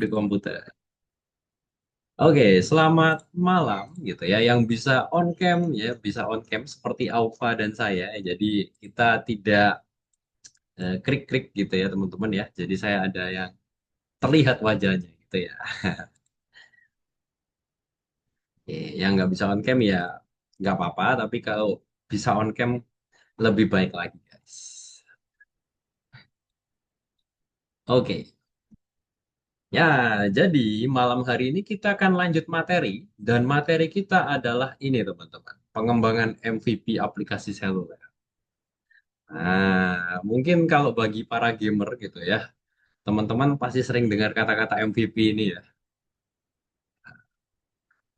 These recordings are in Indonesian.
di komputer. Oke, selamat malam gitu ya. Yang bisa on cam ya, bisa on cam seperti Aufa dan saya. Jadi kita tidak krik-krik gitu ya teman-teman ya. Jadi saya ada yang terlihat wajahnya gitu ya. Oke, yang nggak bisa on cam ya nggak apa-apa. Tapi kalau bisa on cam lebih baik lagi guys. Oke, ya jadi malam hari ini kita akan lanjut materi. Dan materi kita adalah ini teman-teman. Pengembangan MVP aplikasi seluler. Nah, mungkin kalau bagi para gamer gitu ya, teman-teman pasti sering dengar kata-kata MVP ini ya.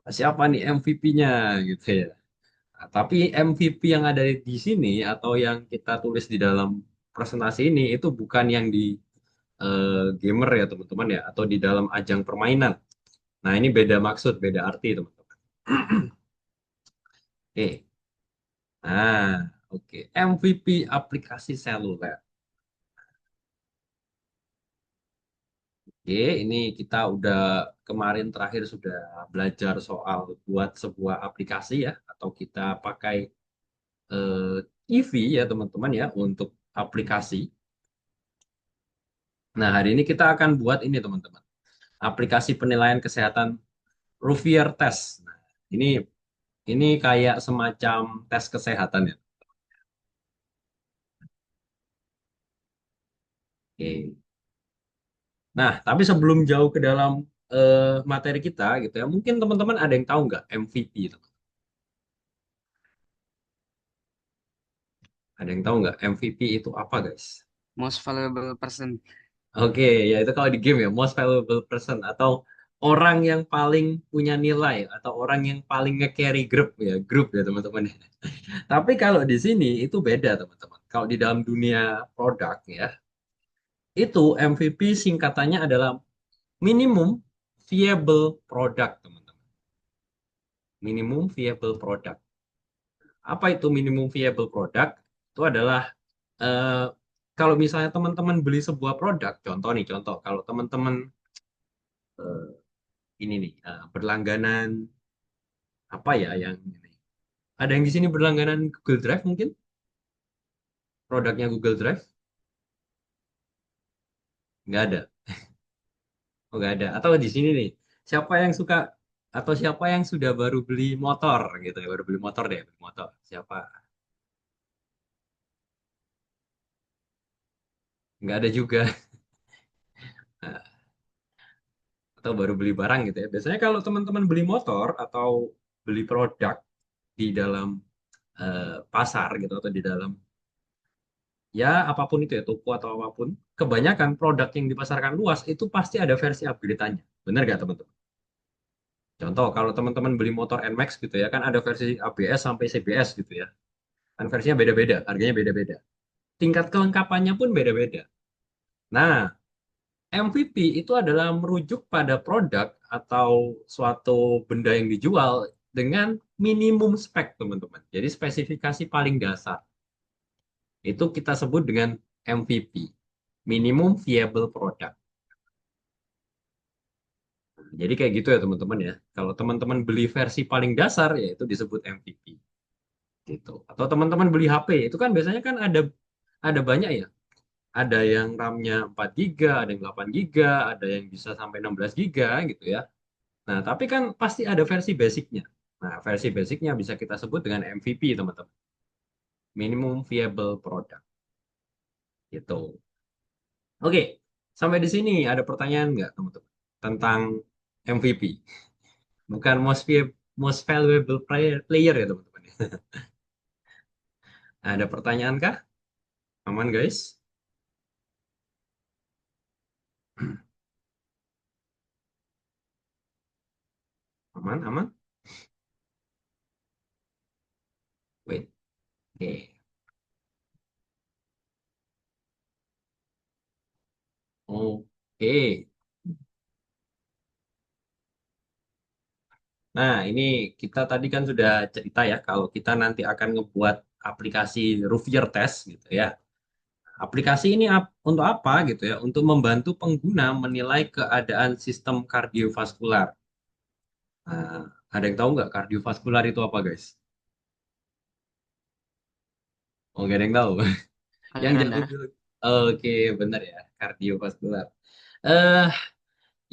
Siapa nih MVP-nya gitu ya. Nah, tapi MVP yang ada di sini atau yang kita tulis di dalam presentasi ini itu bukan yang di gamer ya teman-teman ya, atau di dalam ajang permainan. Nah, ini beda maksud, beda arti teman-teman. Oke. Nah, oke. MVP aplikasi seluler. Oke, ini kita udah kemarin terakhir sudah belajar soal buat sebuah aplikasi ya, atau kita pakai EV ya teman-teman ya untuk aplikasi. Nah, hari ini kita akan buat ini teman-teman, aplikasi penilaian kesehatan Rovier Test. Nah, ini kayak semacam tes kesehatan ya. Oke. Nah, tapi sebelum jauh ke dalam materi kita gitu ya, mungkin teman-teman ada yang tahu nggak MVP itu? Ada yang tahu nggak MVP itu apa guys? Most valuable person. Oke, ya itu kalau di game ya, most valuable person atau orang yang paling punya nilai atau orang yang paling nge-carry grup ya teman-teman. Tapi kalau di sini itu beda teman-teman. Kalau di dalam dunia produk ya, itu MVP singkatannya adalah minimum viable product teman-teman. Minimum viable product. Apa itu minimum viable product? Itu adalah eh, kalau misalnya teman-teman beli sebuah produk, contoh nih contoh, kalau teman-teman eh, ini nih berlangganan apa ya yang ini. Ada yang di sini berlangganan Google Drive mungkin produknya Google Drive nggak ada, oh nggak ada. Atau di sini nih siapa yang suka atau siapa yang sudah baru beli motor gitu ya baru beli motor deh beli motor siapa nggak ada juga. Nah, atau baru beli barang gitu ya. Biasanya kalau teman-teman beli motor atau beli produk di dalam pasar gitu atau di dalam ya apapun itu ya toko atau apapun kebanyakan produk yang dipasarkan luas itu pasti ada versi upgrade-annya bener gak teman-teman. Contoh kalau teman-teman beli motor NMAX gitu ya kan ada versi ABS sampai CBS gitu ya kan versinya beda-beda harganya beda-beda tingkat kelengkapannya pun beda-beda. Nah, MVP itu adalah merujuk pada produk atau suatu benda yang dijual dengan minimum spek teman-teman, jadi spesifikasi paling dasar itu kita sebut dengan MVP, minimum viable product. Jadi kayak gitu ya teman-teman ya. Kalau teman-teman beli versi paling dasar ya itu disebut MVP gitu. Atau teman-teman beli HP itu kan biasanya kan ada banyak ya. Ada yang RAM-nya 4 giga, ada yang 8 giga, ada yang bisa sampai 16 giga gitu ya. Nah, tapi kan pasti ada versi basicnya. Nah, versi basicnya bisa kita sebut dengan MVP teman-teman. Minimum Viable Product gitu. Oke, sampai di sini ada pertanyaan nggak teman-teman tentang MVP? Bukan most valuable player ya teman-teman. Ada pertanyaan kah? Aman guys? Aman, aman. Wait. Oke. Oke. Nah, ini kita tadi kan sudah cerita ya kalau kita nanti akan ngebuat aplikasi Rovier Test gitu ya. Aplikasi ini untuk apa gitu ya? Untuk membantu pengguna menilai keadaan sistem kardiovaskular. Nah, ada yang tahu nggak kardiovaskular itu apa, guys? Oh, nggak ada yang tahu. Yang Aliran jago darah. dulu. Oke, benar ya. Kardiovaskular. Eh,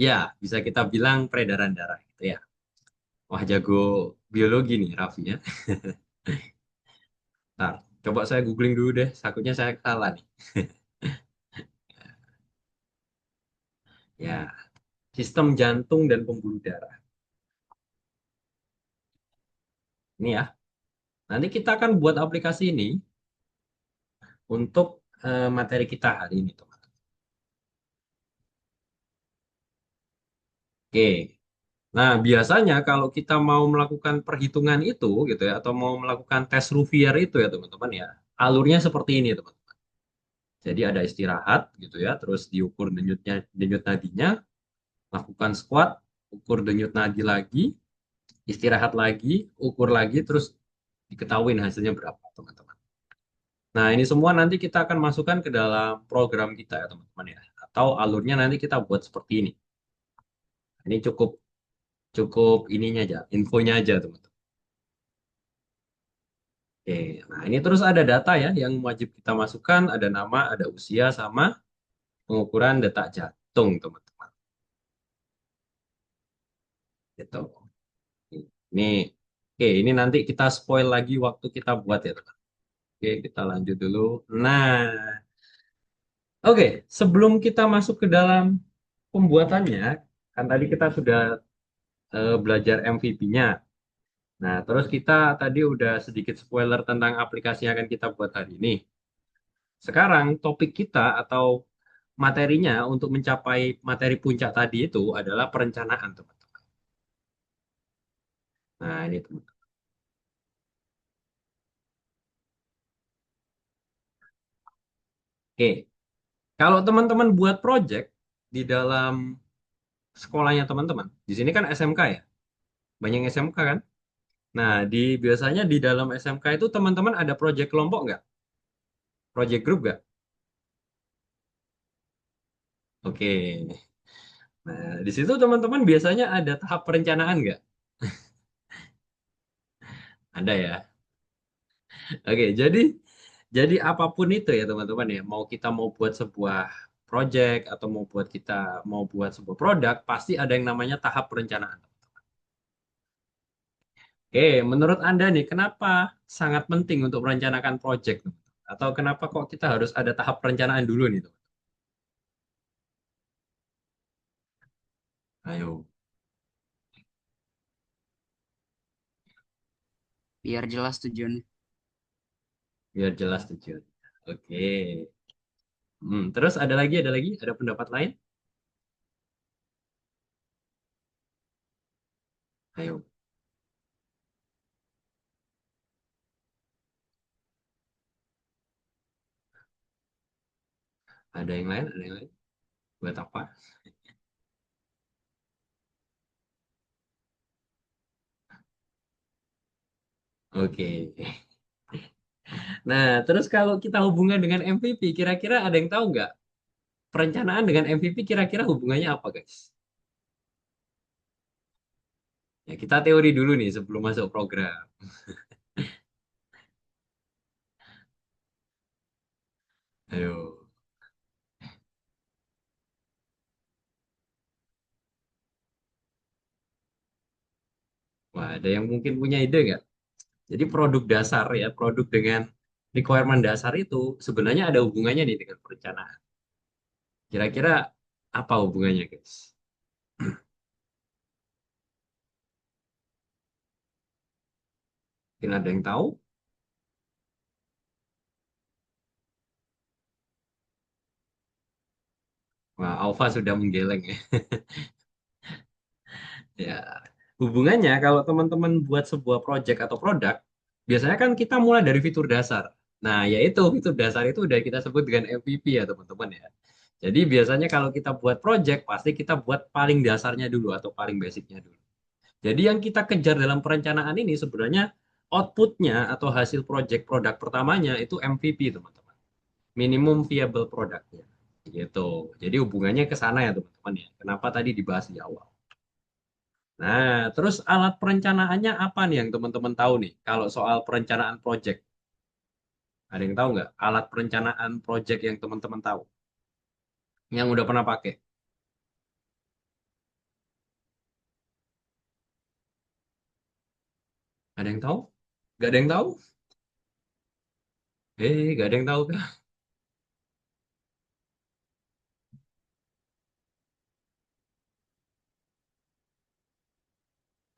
ya, bisa kita bilang peredaran darah gitu ya. Wah, jago biologi nih, Raffi ya. Ntar, coba saya googling dulu deh. Takutnya saya salah nih. Ya, sistem jantung dan pembuluh darah. Ini ya. Nanti kita akan buat aplikasi ini untuk materi kita hari ini, teman. Oke. Nah, biasanya kalau kita mau melakukan perhitungan itu gitu ya, atau mau melakukan tes Ruvier itu ya, teman-teman ya, alurnya seperti ini, teman. Jadi ada istirahat gitu ya, terus diukur denyut nadinya, lakukan squat, ukur denyut nadi lagi, istirahat lagi, ukur lagi, terus diketahui hasilnya berapa, teman-teman. Nah, ini semua nanti kita akan masukkan ke dalam program kita ya, teman-teman ya. Atau alurnya nanti kita buat seperti ini. Ini cukup cukup ininya aja, infonya aja, teman-teman. Oke, nah ini terus ada data ya yang wajib kita masukkan, ada nama, ada usia, sama pengukuran detak jantung, teman-teman. Gitu. Ini, oke, ini nanti kita spoil lagi waktu kita buat ya, teman. Oke, kita lanjut dulu. Nah, oke, sebelum kita masuk ke dalam pembuatannya, kan tadi kita sudah belajar MVP-nya. Nah, terus kita tadi udah sedikit spoiler tentang aplikasi yang akan kita buat hari ini. Sekarang topik kita atau materinya untuk mencapai materi puncak tadi itu adalah perencanaan, teman-teman. Nah, ini teman. Oke, kalau teman-teman buat project di dalam sekolahnya teman-teman, di sini kan SMK ya, banyak SMK kan? Nah, biasanya di dalam SMK itu teman-teman ada project kelompok nggak? Project group nggak? Oke. Nah, di situ teman-teman biasanya ada tahap perencanaan nggak? Ada ya. Oke, jadi apapun itu ya teman-teman ya, mau buat sebuah project atau mau buat sebuah produk, pasti ada yang namanya tahap perencanaan. Oke, menurut Anda nih, kenapa sangat penting untuk merencanakan project? Atau kenapa kok kita harus ada tahap perencanaan dulu nih, teman? Ayo, Biar jelas tujuannya. biar jelas tujuan. Oke. Terus ada pendapat lain? Ayo, ada yang lain? Ada yang lain? Buat apa? Oke. Nah, terus kalau kita hubungan dengan MVP, kira-kira ada yang tahu nggak? Perencanaan dengan MVP kira-kira hubungannya apa, guys? Ya, kita teori dulu nih sebelum masuk program. Ayo. Wah, ada yang mungkin punya ide nggak? Jadi produk dasar ya, produk dengan requirement dasar itu sebenarnya ada hubungannya nih dengan perencanaan. Kira-kira apa hubungannya, guys? Mungkin ada yang tahu? Wah, Alfa sudah menggeleng ya. Ya, hubungannya kalau teman-teman buat sebuah project atau produk, biasanya kan kita mulai dari fitur dasar. Nah, yaitu fitur dasar itu udah kita sebut dengan MVP ya, teman-teman ya. Jadi biasanya kalau kita buat project, pasti kita buat paling dasarnya dulu atau paling basicnya dulu. Jadi yang kita kejar dalam perencanaan ini sebenarnya outputnya atau hasil project produk pertamanya itu MVP, teman-teman. minimum viable produknya. Gitu. Jadi hubungannya ke sana ya teman-teman ya. Kenapa tadi dibahas di awal? Nah, terus alat perencanaannya apa nih yang teman-teman tahu nih? Kalau soal perencanaan project, ada yang tahu nggak? Alat perencanaan project yang teman-teman tahu, yang udah pernah pakai? Ada yang tahu? Gak ada yang tahu? Gak ada yang tahu kah?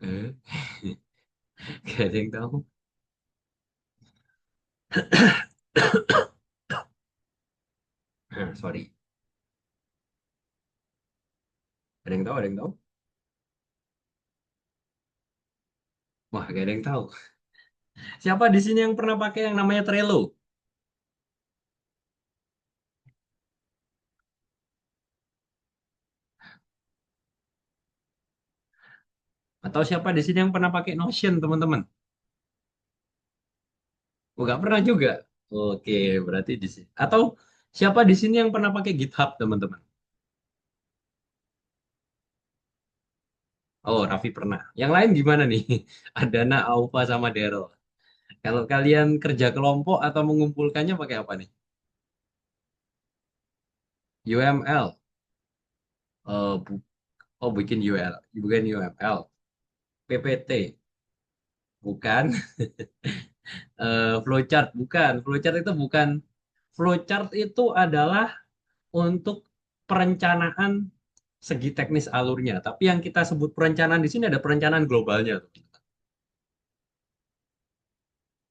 Eh, gak ada yang tahu. Sorry. Ada yang tahu? Ada yang tahu? Wah, gak ada yang tahu. Siapa di sini yang pernah pakai yang namanya Trello? Atau siapa di sini yang pernah pakai Notion, teman-teman? Oh, nggak pernah juga. Oke, berarti di sini. Atau siapa di sini yang pernah pakai GitHub, teman-teman? Oh, Raffi pernah. Yang lain gimana nih? Adana, Aufa, sama Daryl. Kalau kalian kerja kelompok atau mengumpulkannya pakai apa nih? UML. Oh, bikin UL. Bukan UML. PPT. Bukan. Flowchart. Bukan. Flowchart itu bukan. Flowchart itu adalah untuk perencanaan segi teknis alurnya. Tapi yang kita sebut perencanaan di sini ada perencanaan globalnya.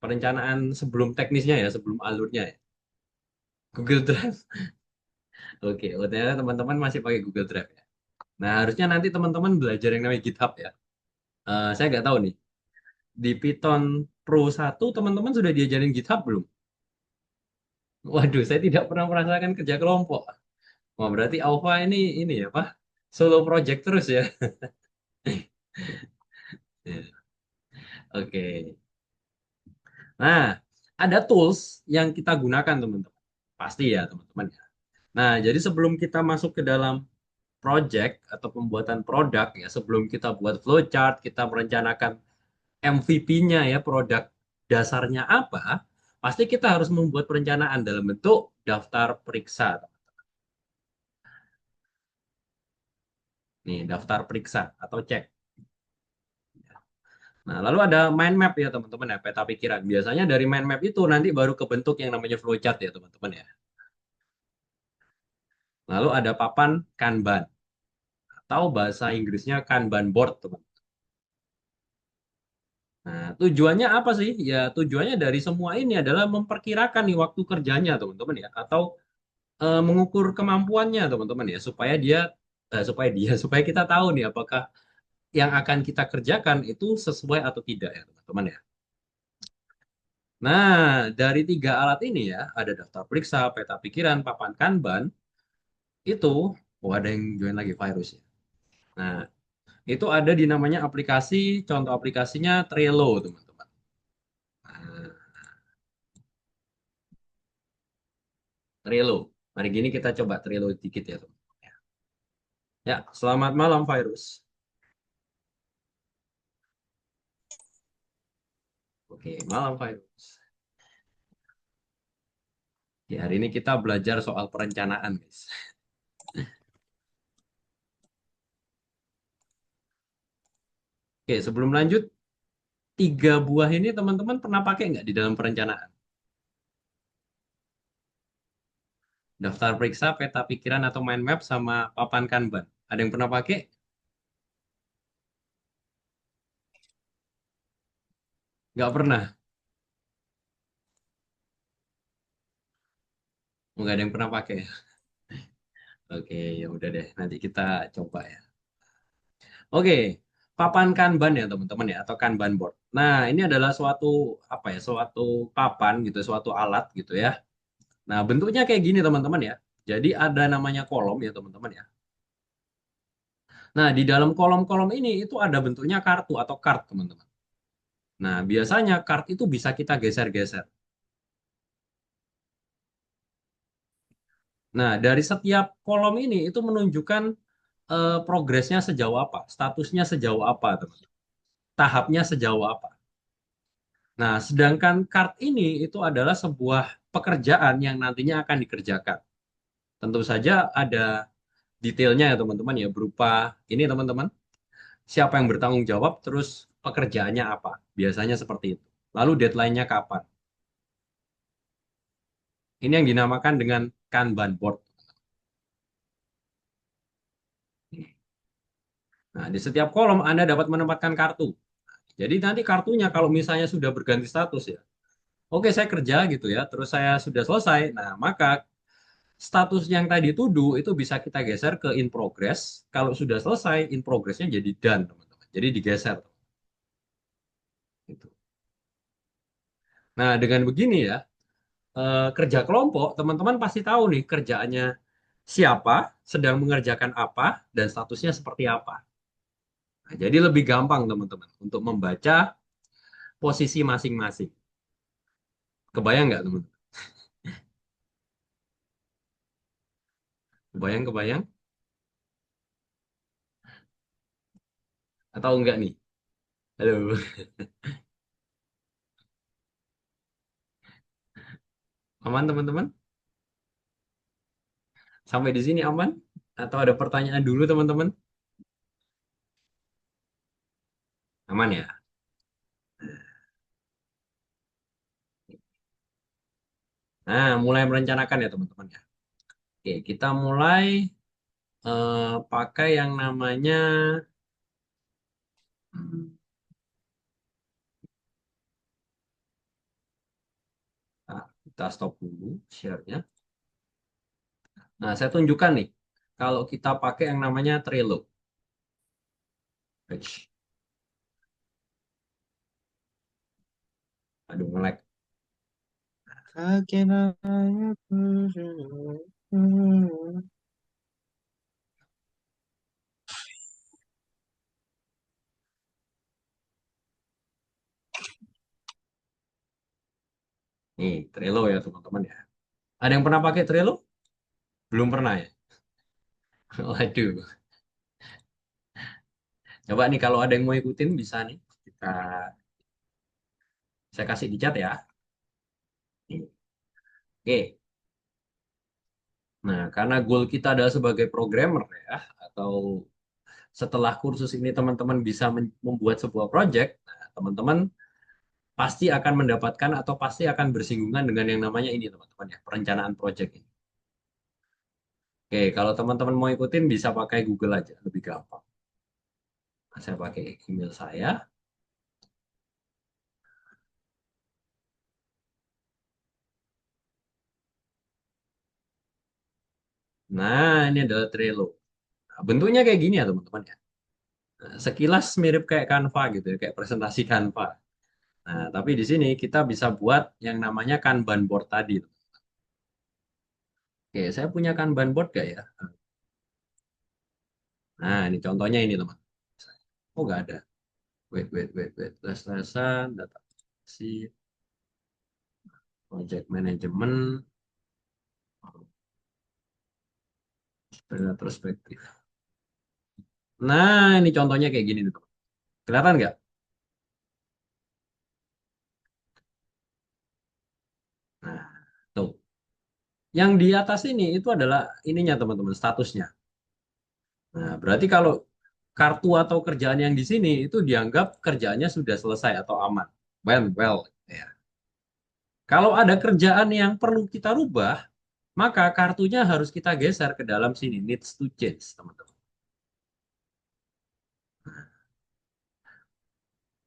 Perencanaan sebelum teknisnya ya, sebelum alurnya ya. Google Drive. Oke, oh, ternyata teman-teman masih pakai Google Drive ya. Nah, harusnya nanti teman-teman belajar yang namanya GitHub ya. Saya nggak tahu nih, di Python Pro 1 teman-teman sudah diajarin GitHub belum? Waduh, saya tidak pernah merasakan kerja kelompok. Wah, berarti Alpha ini ya, Pak? Solo project terus ya. Oke. Nah, ada tools yang kita gunakan, teman-teman. Pasti ya, teman-teman ya. Nah, jadi sebelum kita masuk ke dalam project atau pembuatan produk ya, sebelum kita buat flowchart, kita merencanakan MVP-nya ya, produk dasarnya apa, pasti kita harus membuat perencanaan dalam bentuk daftar periksa. Nih, daftar periksa atau cek. Nah, lalu ada mind map ya teman-teman ya, peta pikiran. Biasanya dari mind map itu nanti baru kebentuk yang namanya flowchart ya teman-teman ya. Lalu ada papan Kanban atau bahasa Inggrisnya Kanban board teman. Nah, tujuannya apa sih? Ya, tujuannya dari semua ini adalah memperkirakan nih waktu kerjanya teman-teman ya, atau mengukur kemampuannya teman-teman ya, supaya kita tahu nih apakah yang akan kita kerjakan itu sesuai atau tidak ya teman-teman ya. Nah, dari tiga alat ini ya, ada daftar periksa, peta pikiran, papan Kanban, itu, oh ada yang join lagi virus ya. Nah, itu ada di namanya aplikasi, contoh aplikasinya Trello, teman-teman. Nah, Trello. Mari gini kita coba Trello dikit ya, teman. Ya, selamat malam virus. Oke, malam virus. Ya, hari ini kita belajar soal perencanaan, guys. Oke, sebelum lanjut, tiga buah ini teman-teman pernah pakai nggak di dalam perencanaan? Daftar periksa, peta pikiran atau mind map sama papan Kanban. Ada yang pernah pakai? Nggak pernah. Nggak ada yang pernah pakai. Oke, ya udah deh. Nanti kita coba ya. Oke, papan Kanban ya teman-teman ya, atau Kanban board. Nah, ini adalah suatu apa ya, suatu papan gitu, suatu alat gitu ya. Nah, bentuknya kayak gini teman-teman ya. Jadi ada namanya kolom ya teman-teman ya. Nah, di dalam kolom-kolom ini itu ada bentuknya kartu atau kart teman-teman. Nah, biasanya kart itu bisa kita geser-geser. Nah, dari setiap kolom ini itu menunjukkan progresnya sejauh apa, statusnya sejauh apa, teman. Tahapnya sejauh apa. Nah, sedangkan card ini itu adalah sebuah pekerjaan yang nantinya akan dikerjakan. Tentu saja ada detailnya ya teman-teman ya, berupa ini teman-teman, siapa yang bertanggung jawab, terus pekerjaannya apa. Biasanya seperti itu. Lalu deadline-nya kapan. Ini yang dinamakan dengan Kanban board. Nah, di setiap kolom Anda dapat menempatkan kartu. Jadi nanti kartunya kalau misalnya sudah berganti status ya. Oke, saya kerja gitu ya, terus saya sudah selesai. Nah, maka status yang tadi to do itu bisa kita geser ke in progress. Kalau sudah selesai, in progressnya jadi done, teman-teman. Jadi digeser. Gitu. Nah, dengan begini ya, kerja kelompok, teman-teman pasti tahu nih kerjaannya siapa, sedang mengerjakan apa, dan statusnya seperti apa. Nah, jadi lebih gampang, teman-teman, untuk membaca posisi masing-masing. Kebayang nggak, teman? Kebayang, kebayang? Atau enggak nih? Halo, aman, teman-teman? Sampai di sini aman? Atau ada pertanyaan dulu, teman-teman? Aman ya? Nah, mulai merencanakan ya teman-teman ya. Oke, kita mulai pakai yang namanya, hmm, nah, kita stop dulu share-nya. Nah, saya tunjukkan nih, kalau kita pakai yang namanya Trello. Eish, aduh, nge-lag. Nih, Trello ya teman-teman ya. Ada yang pernah pakai Trello? Belum pernah ya? Waduh. Coba nih kalau ada yang mau ikutin bisa nih. Kita, saya kasih di chat ya. Nih. Oke. Nah, karena goal kita adalah sebagai programmer ya, atau setelah kursus ini teman-teman bisa membuat sebuah project, nah, teman-teman pasti akan mendapatkan atau pasti akan bersinggungan dengan yang namanya ini teman-teman ya, perencanaan project ini. Oke, kalau teman-teman mau ikutin bisa pakai Google aja, lebih gampang. Nah, saya pakai email saya. Nah, ini adalah Trello. Nah, bentuknya kayak gini ya teman-teman ya. Nah, sekilas mirip kayak Canva gitu ya, kayak presentasi Canva. Nah, tapi di sini kita bisa buat yang namanya Kanban board tadi. Oke, saya punya Kanban board gak ya? Nah, ini contohnya ini teman. Oh, nggak ada. Wait. Les-lesan, data si project management, retrospektif. Nah, ini contohnya kayak gini nih, teman. Kelihatan nggak? Nah, tuh. Yang di atas ini itu adalah ininya, teman-teman, statusnya. Nah, berarti kalau kartu atau kerjaan yang di sini itu dianggap kerjaannya sudah selesai atau aman. Well, ya. Kalau ada kerjaan yang perlu kita rubah, maka kartunya harus kita geser ke dalam sini, needs to change, teman-teman.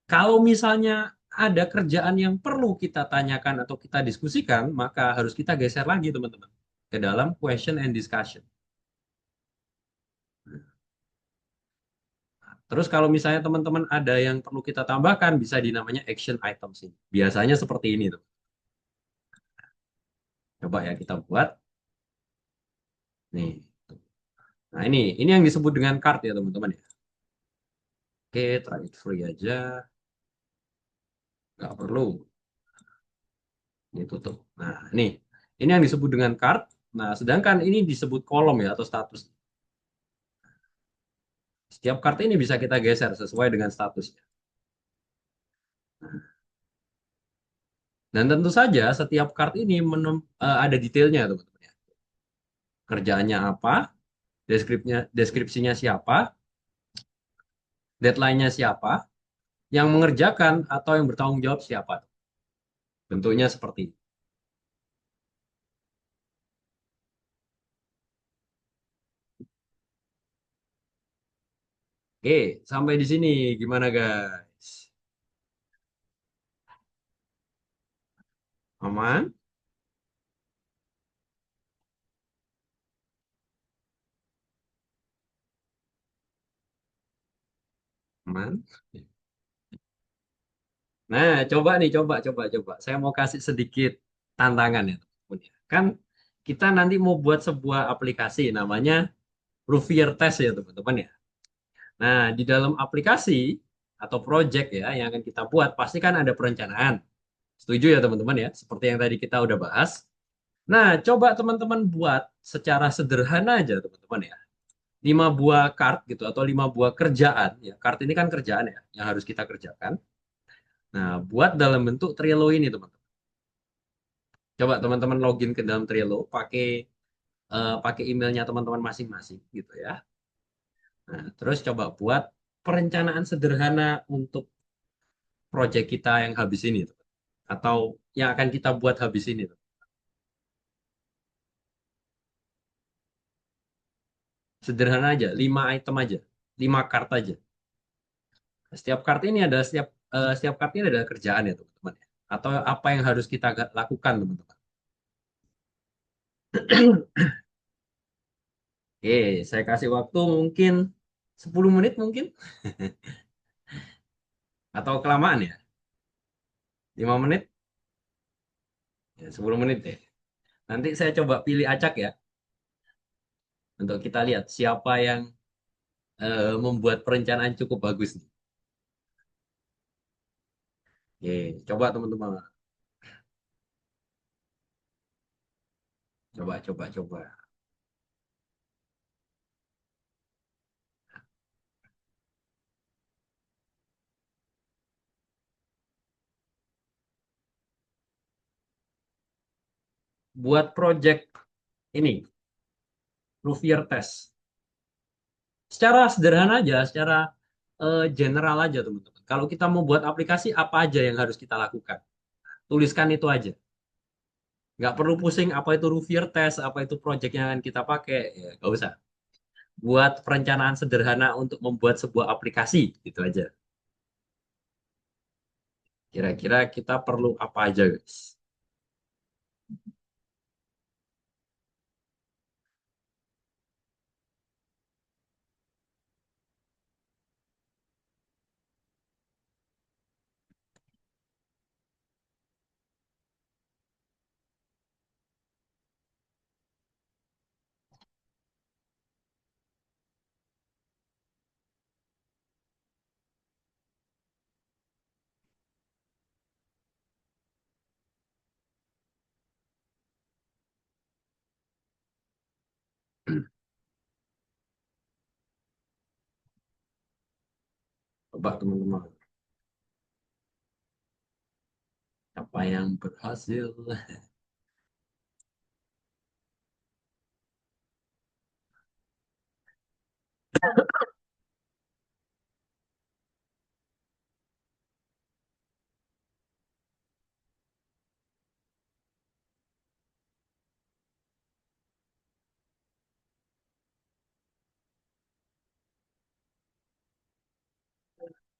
Kalau misalnya ada kerjaan yang perlu kita tanyakan atau kita diskusikan, maka harus kita geser lagi, teman-teman, ke dalam question and discussion. Terus kalau misalnya teman-teman ada yang perlu kita tambahkan, bisa dinamanya action items ini. Biasanya seperti ini, tuh. Coba ya kita buat. Nih. Nah, ini yang disebut dengan card ya, teman-teman ya. Oke, try it free aja. Nggak perlu. Ini tutup. Nah, ini yang disebut dengan card. Nah, sedangkan ini disebut kolom ya atau status. Setiap kartu ini bisa kita geser sesuai dengan statusnya. Dan tentu saja setiap kartu ini ada detailnya, teman-teman, ya. Kerjaannya apa, deskripsinya siapa, deadline-nya siapa, yang mengerjakan atau yang bertanggung jawab siapa. Bentuknya seperti ini. Oke, sampai di sini gimana guys? Aman? Aman? Nah, coba nih, coba. Saya mau kasih sedikit tantangan ya, teman-teman, ya. Kan kita nanti mau buat sebuah aplikasi namanya Rovier Test ya, teman-teman, ya. Nah, di dalam aplikasi atau project ya yang akan kita buat pasti kan ada perencanaan. Setuju ya, teman-teman, ya? Seperti yang tadi kita udah bahas. Nah, coba teman-teman buat secara sederhana aja, teman-teman, ya. 5 buah kart gitu atau 5 buah kerjaan ya. Kart ini kan kerjaan ya yang harus kita kerjakan. Nah, buat dalam bentuk Trello ini, teman-teman. Coba teman-teman login ke dalam Trello pakai emailnya teman-teman masing-masing gitu ya. Nah, terus coba buat perencanaan sederhana untuk proyek kita yang habis ini tuh. Atau yang akan kita buat habis ini tuh. Sederhana aja, 5 item aja, 5 kart aja. Setiap kart ini ada setiap kart ini ada kerjaan ya, teman-teman, ya. Atau apa yang harus kita lakukan, teman-teman. Oke, saya kasih waktu mungkin 10 menit mungkin atau kelamaan ya. 5 menit, ya, 10 menit deh. Nanti saya coba pilih acak ya untuk kita lihat siapa yang membuat perencanaan cukup bagus nih. Oke, coba teman-teman. Coba. Buat project ini, Rovier Test. Secara sederhana aja, secara general aja, teman-teman. Kalau kita mau buat aplikasi, apa aja yang harus kita lakukan? Tuliskan itu aja. Nggak perlu pusing apa itu Rovier Test, apa itu project yang akan kita pakai. Ya, nggak usah. Buat perencanaan sederhana untuk membuat sebuah aplikasi, gitu aja. Kira-kira kita perlu apa aja, guys? Coba teman-teman. Apa yang berhasil?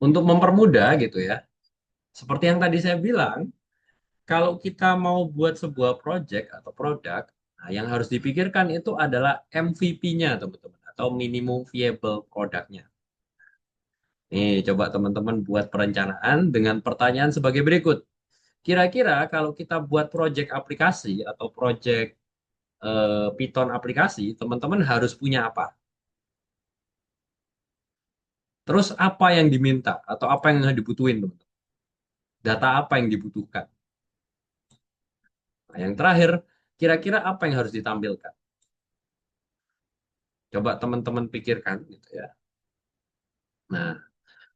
Untuk mempermudah gitu ya. Seperti yang tadi saya bilang, kalau kita mau buat sebuah project atau produk, nah yang harus dipikirkan itu adalah MVP-nya, teman-teman, atau minimum viable produknya. Nih, coba teman-teman buat perencanaan dengan pertanyaan sebagai berikut. Kira-kira kalau kita buat project aplikasi atau project Python aplikasi, teman-teman harus punya apa? Terus apa yang diminta atau apa yang dibutuhin, teman-teman? Data apa yang dibutuhkan? Nah, yang terakhir, Kira-kira apa yang harus ditampilkan? Coba teman-teman pikirkan gitu ya. Nah,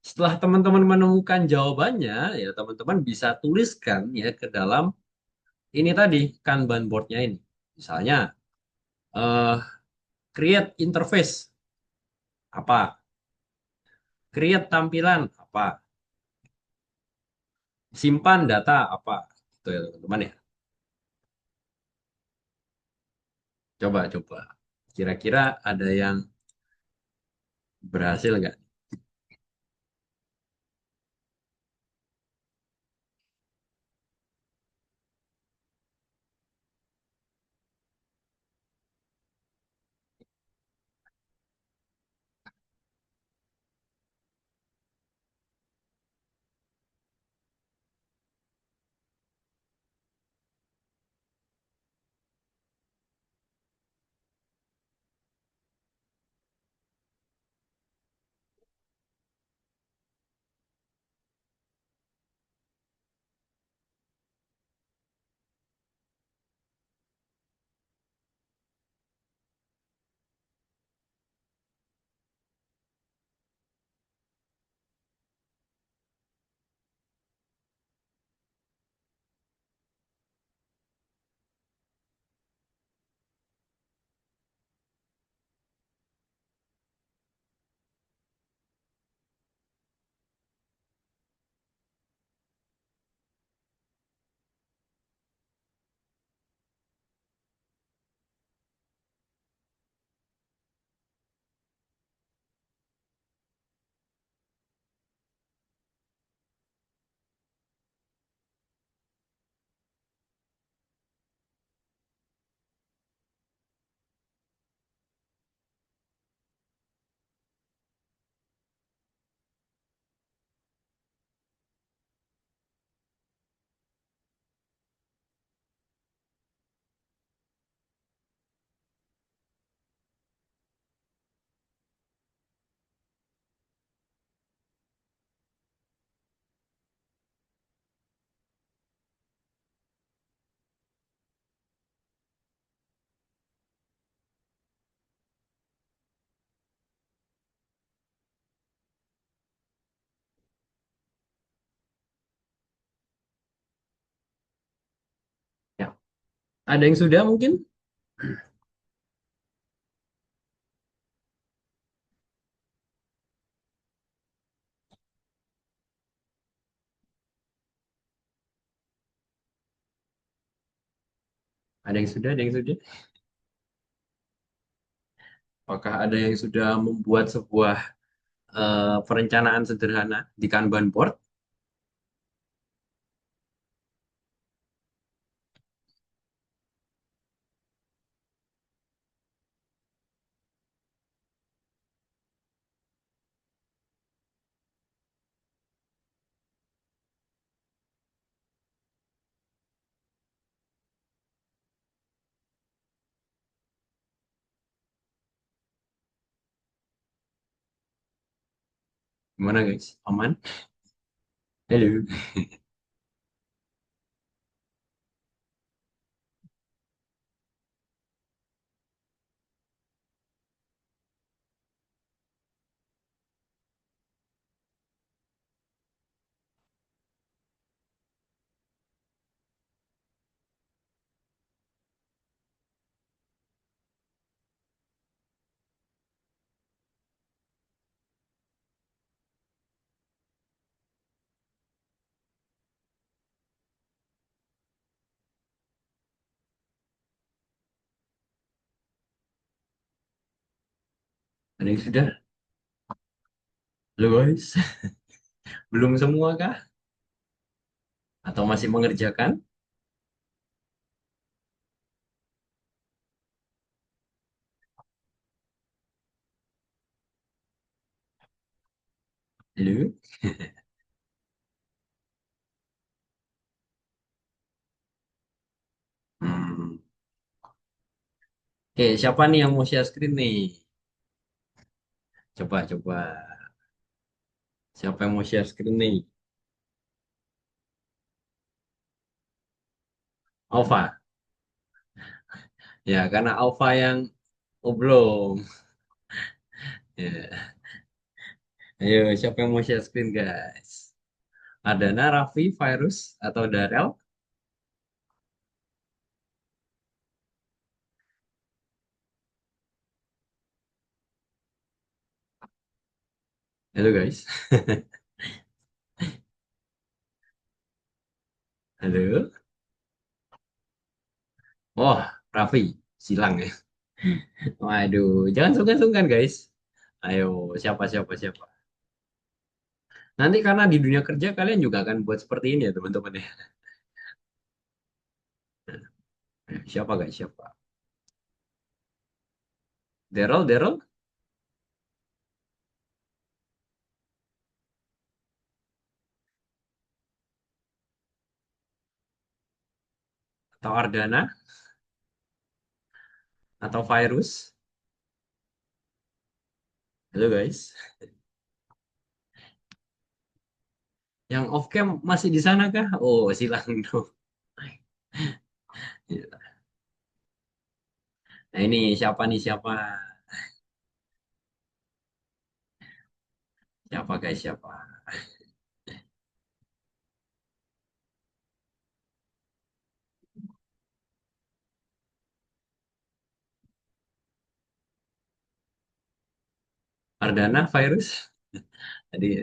setelah teman-teman menemukan jawabannya, ya teman-teman bisa tuliskan ya ke dalam ini tadi Kanban boardnya ini. Misalnya, eh, create interface apa, create tampilan apa, simpan data apa, itu ya teman-teman ya. Coba-coba. Kira-kira ada yang berhasil nggak? Ya. Ada yang sudah mungkin? Ada yang sudah? Ada yang sudah? Apakah ada yang sudah membuat sebuah perencanaan sederhana di Kanban board? Gimana guys? Aman? Halo? Ada yang sudah? Halo guys? Belum semua kah? Atau masih mengerjakan? Halo? Hmm. Oke, siapa nih yang mau share screen nih? Coba. Siapa yang mau share screen nih? Alfa. Ya, karena alpha yang belum. Ya. Ayo, siapa yang mau share screen, guys? Adana, Raffi, Virus, atau Darel? Halo, guys. Halo. Oh, Raffi. Silang ya. Waduh, jangan sungkan-sungkan, guys. Ayo, siapa, siapa, siapa? Nanti karena di dunia kerja kalian juga akan buat seperti ini ya, teman-teman ya. Siapa, guys? Siapa? Daryl, Daryl, atau Ardana, atau Virus? Halo, guys. Yang off cam masih di sana kah? Oh, silang dong. Nah, ini siapa nih, siapa? Siapa, guys? Siapa? Ardana, Virus? Tadi,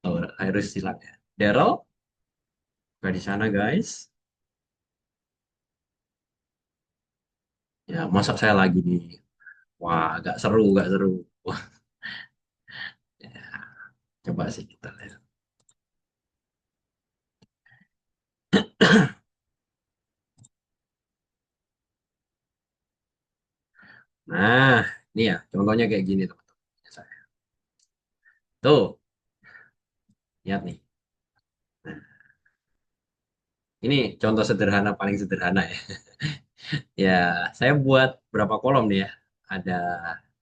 oh, Virus silang ya. Daryl? Gak di sana, guys. Ya, masa saya lagi nih. Wah, gak seru, gak seru. Wah, ya, coba sih kita lihat. Nah, ini ya, contohnya kayak gini, teman-teman. Tuh, lihat nih. Nah, ini contoh sederhana, paling sederhana ya. Ya, saya buat berapa kolom nih ya? Ada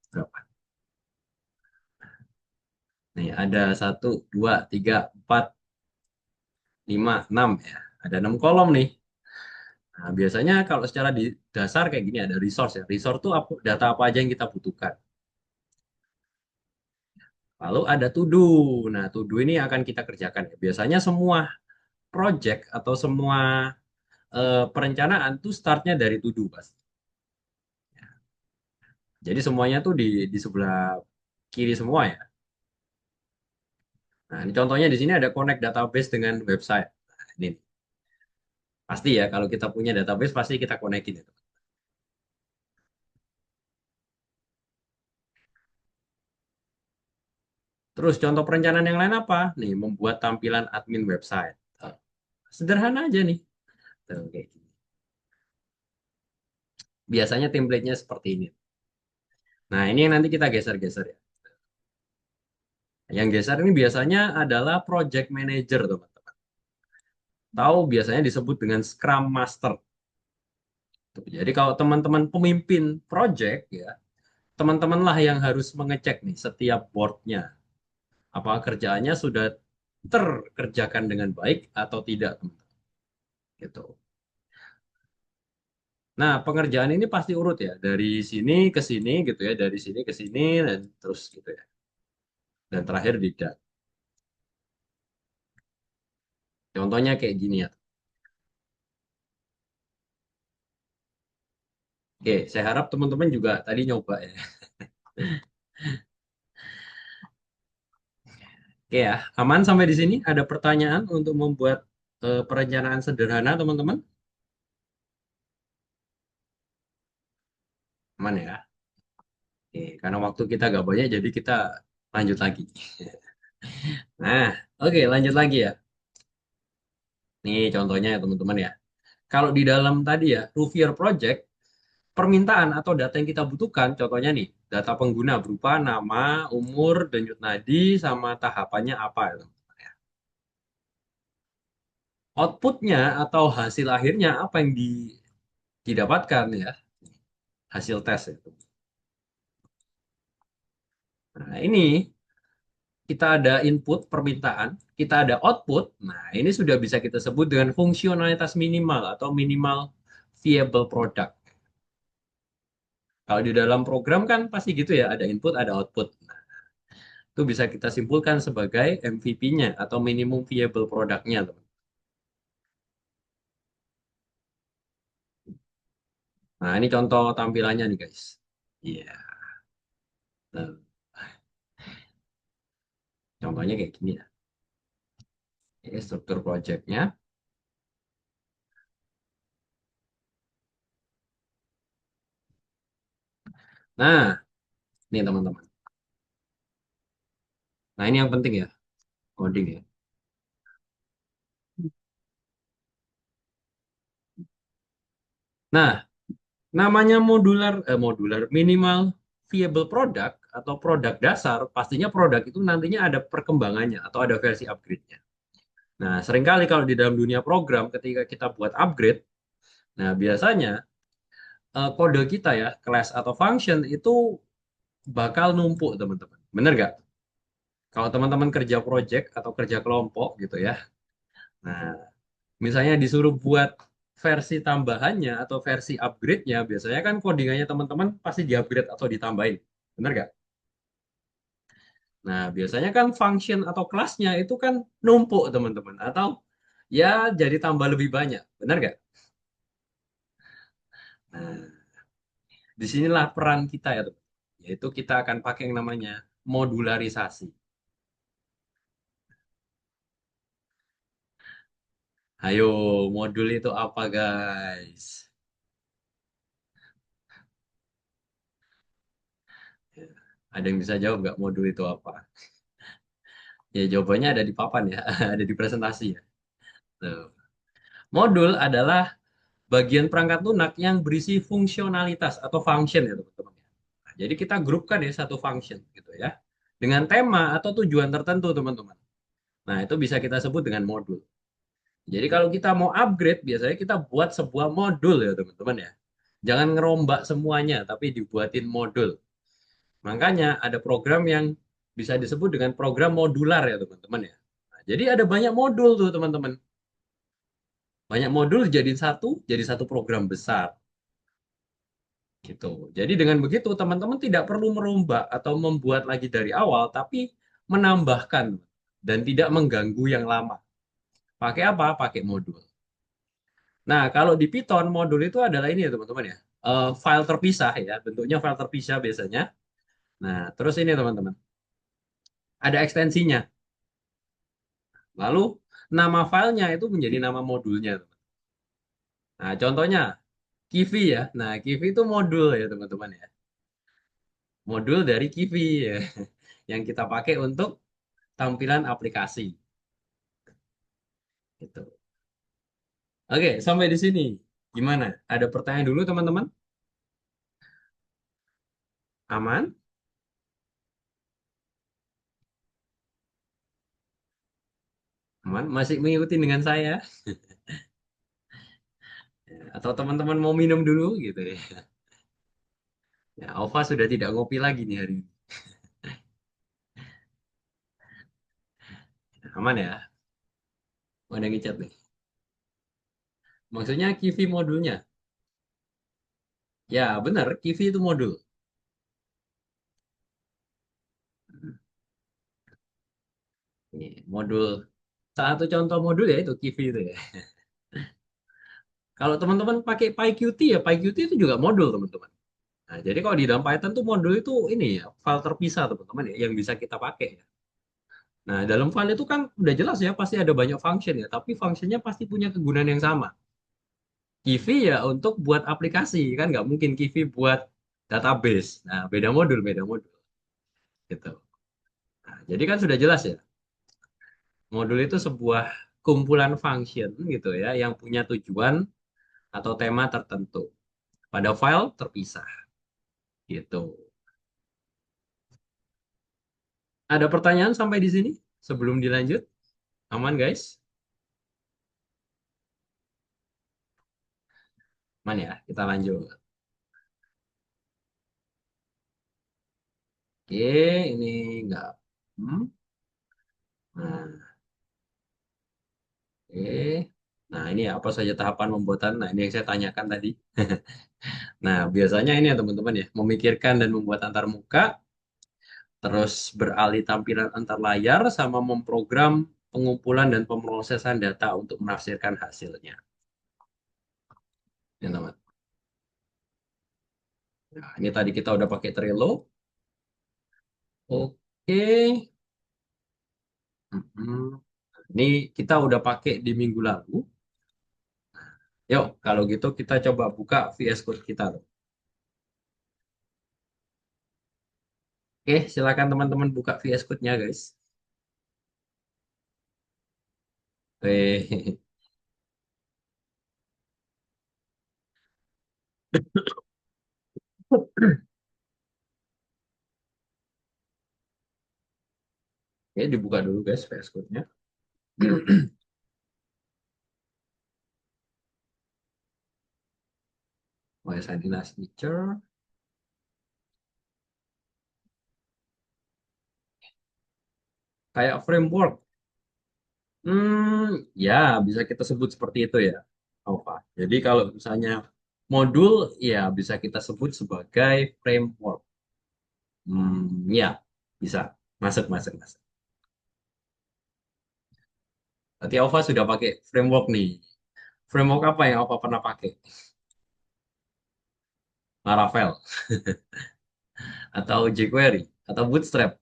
berapa? Nih, ada satu, dua, tiga, empat, lima, enam ya. Ada 6 kolom nih. Nah, biasanya kalau secara di dasar kayak gini ada resource ya. Resource tuh data apa aja yang kita butuhkan. Lalu ada to do. Nah, to do ini akan kita kerjakan ya. Biasanya semua project atau semua perencanaan tuh startnya dari to do, Mas. Jadi semuanya tuh di sebelah kiri semua ya. Nah, ini contohnya di sini ada connect database dengan website. Nah, ini pasti ya kalau kita punya database pasti kita konekin itu. Terus contoh perencanaan yang lain apa? Nih, membuat tampilan admin website. Tuh, sederhana aja nih. Tuh, kayak gini. Biasanya template-nya seperti ini. Nah, ini yang nanti kita geser-geser ya. Yang geser ini biasanya adalah project manager, teman-teman. Tahu biasanya disebut dengan Scrum Master. Tuh, jadi kalau teman-teman pemimpin project ya, teman-teman lah yang harus mengecek nih setiap boardnya. Apakah kerjaannya sudah terkerjakan dengan baik atau tidak, teman-teman. Gitu. Nah, pengerjaan ini pasti urut ya, dari sini ke sini gitu ya, dari sini ke sini dan terus gitu ya. Dan terakhir tidak. Contohnya kayak gini ya. Oke, saya harap teman-teman juga tadi nyoba ya. Oke ya, aman sampai di sini? Ada pertanyaan untuk membuat perencanaan sederhana, teman-teman? Aman ya? Oke, karena waktu kita gak banyak, jadi kita lanjut lagi. Nah, oke, lanjut lagi ya. Nih contohnya ya teman-teman ya. Kalau di dalam tadi ya, Rovier Project, permintaan atau data yang kita butuhkan, contohnya nih, data pengguna berupa nama, umur, denyut nadi, sama tahapannya apa. Ya. Outputnya atau hasil akhirnya apa yang didapatkan ya, hasil tes itu. Nah, ini kita ada input permintaan, kita ada output. Nah, ini sudah bisa kita sebut dengan fungsionalitas minimal atau minimal viable product. Kalau di dalam program kan pasti gitu ya, ada input, ada output. Nah, itu bisa kita simpulkan sebagai MVP-nya atau minimum viable produknya, teman. Nah, ini contoh tampilannya nih, guys. Iya. Nah, contohnya kayak gini ya. Ini struktur projectnya. Nah, ini teman-teman. Nah, ini yang penting ya, coding ya. Nah, namanya modular minimal viable product atau produk dasar, pastinya produk itu nantinya ada perkembangannya atau ada versi upgrade-nya. Nah, seringkali kalau di dalam dunia program, ketika kita buat upgrade, nah biasanya kode kita ya, class atau function itu bakal numpuk, teman-teman. Bener nggak? Kalau teman-teman kerja project atau kerja kelompok gitu ya, nah misalnya disuruh buat versi tambahannya atau versi upgrade-nya, biasanya kan codingannya teman-teman pasti di-upgrade atau ditambahin. Bener nggak? Nah, biasanya kan function atau kelasnya itu kan numpuk, teman-teman. Atau ya jadi tambah lebih banyak. Bener nggak? Nah, disinilah peran kita ya, teman. Yaitu kita akan pakai yang namanya modularisasi. Ayo, modul itu apa, guys? Ya, ada yang bisa jawab nggak modul itu apa? Ya, jawabannya ada di papan ya, ada di presentasi ya. Tuh. Modul adalah bagian perangkat lunak yang berisi fungsionalitas atau function ya, teman-teman. Nah, jadi kita grupkan ya satu function gitu ya. Dengan tema atau tujuan tertentu, teman-teman. Nah, itu bisa kita sebut dengan modul. Jadi kalau kita mau upgrade, biasanya kita buat sebuah modul ya, teman-teman ya. Jangan ngerombak semuanya, tapi dibuatin modul. Makanya ada program yang bisa disebut dengan program modular ya, teman-teman ya. Nah, jadi ada banyak modul tuh, teman-teman. Banyak modul jadi satu program besar gitu. Jadi dengan begitu teman-teman tidak perlu merombak atau membuat lagi dari awal, tapi menambahkan dan tidak mengganggu yang lama. Pakai apa? Pakai modul. Nah, kalau di Python modul itu adalah ini ya teman-teman ya. File terpisah ya, bentuknya file terpisah biasanya. Nah, terus ini teman-teman, ada ekstensinya. Lalu nama filenya itu menjadi nama modulnya, teman. Nah, contohnya Kivi ya. Nah, Kivi itu modul ya teman-teman ya. Modul dari Kivi ya, yang kita pakai untuk tampilan aplikasi. Gitu. Oke, sampai di sini. Gimana? Ada pertanyaan dulu teman-teman? Aman? Aman? Masih mengikuti dengan saya? Atau teman-teman mau minum dulu gitu ya? Ya, Ova sudah tidak ngopi lagi nih hari ini. Aman ya? Mau ada ngechat nih. Maksudnya Kivi modulnya? Ya, benar. Kivi itu modul. Ini modul. Satu contoh modul ya itu Kivi itu ya. Kalau teman-teman pakai PyQt ya, PyQt itu juga modul teman-teman. Nah, jadi kalau di dalam Python tuh modul itu ini ya, file terpisah teman-teman ya, yang bisa kita pakai ya. Nah, dalam file itu kan udah jelas ya, pasti ada banyak function ya, tapi functionnya pasti punya kegunaan yang sama. Kivi ya untuk buat aplikasi, kan nggak mungkin Kivi buat database. Nah, beda modul gitu. Nah, jadi kan sudah jelas ya, modul itu sebuah kumpulan function gitu ya, yang punya tujuan atau tema tertentu. Pada file terpisah gitu. Ada pertanyaan sampai di sini sebelum dilanjut? Aman guys? Aman ya? Kita lanjut. Oke, ini enggak. Hmm. Nah, oke. Nah, ini apa saja tahapan pembuatan? Nah, ini yang saya tanyakan tadi. Nah, biasanya ini ya teman-teman ya, memikirkan dan membuat antar muka, terus beralih tampilan antar layar, sama memprogram pengumpulan dan pemrosesan data untuk menafsirkan hasilnya. Ya, teman. Nah, ini tadi kita udah pakai Trello. Oke. Mm-mm. Ini kita udah pakai di minggu lalu. Yuk, kalau gitu kita coba buka VS Code kita tuh. Oke, silakan teman-teman buka VS Code-nya, guys. Oke, oke, dibuka dulu, guys, VS Code-nya. OS Adina Signature. Kayak framework. Ya, bisa kita sebut seperti itu ya, Alfa. Jadi kalau misalnya modul, ya bisa kita sebut sebagai framework. Ya, bisa. Masuk, masuk, masuk. Berarti Alfa sudah pakai framework nih. Framework apa yang Alfa pernah pakai? Laravel, atau jQuery, atau Bootstrap.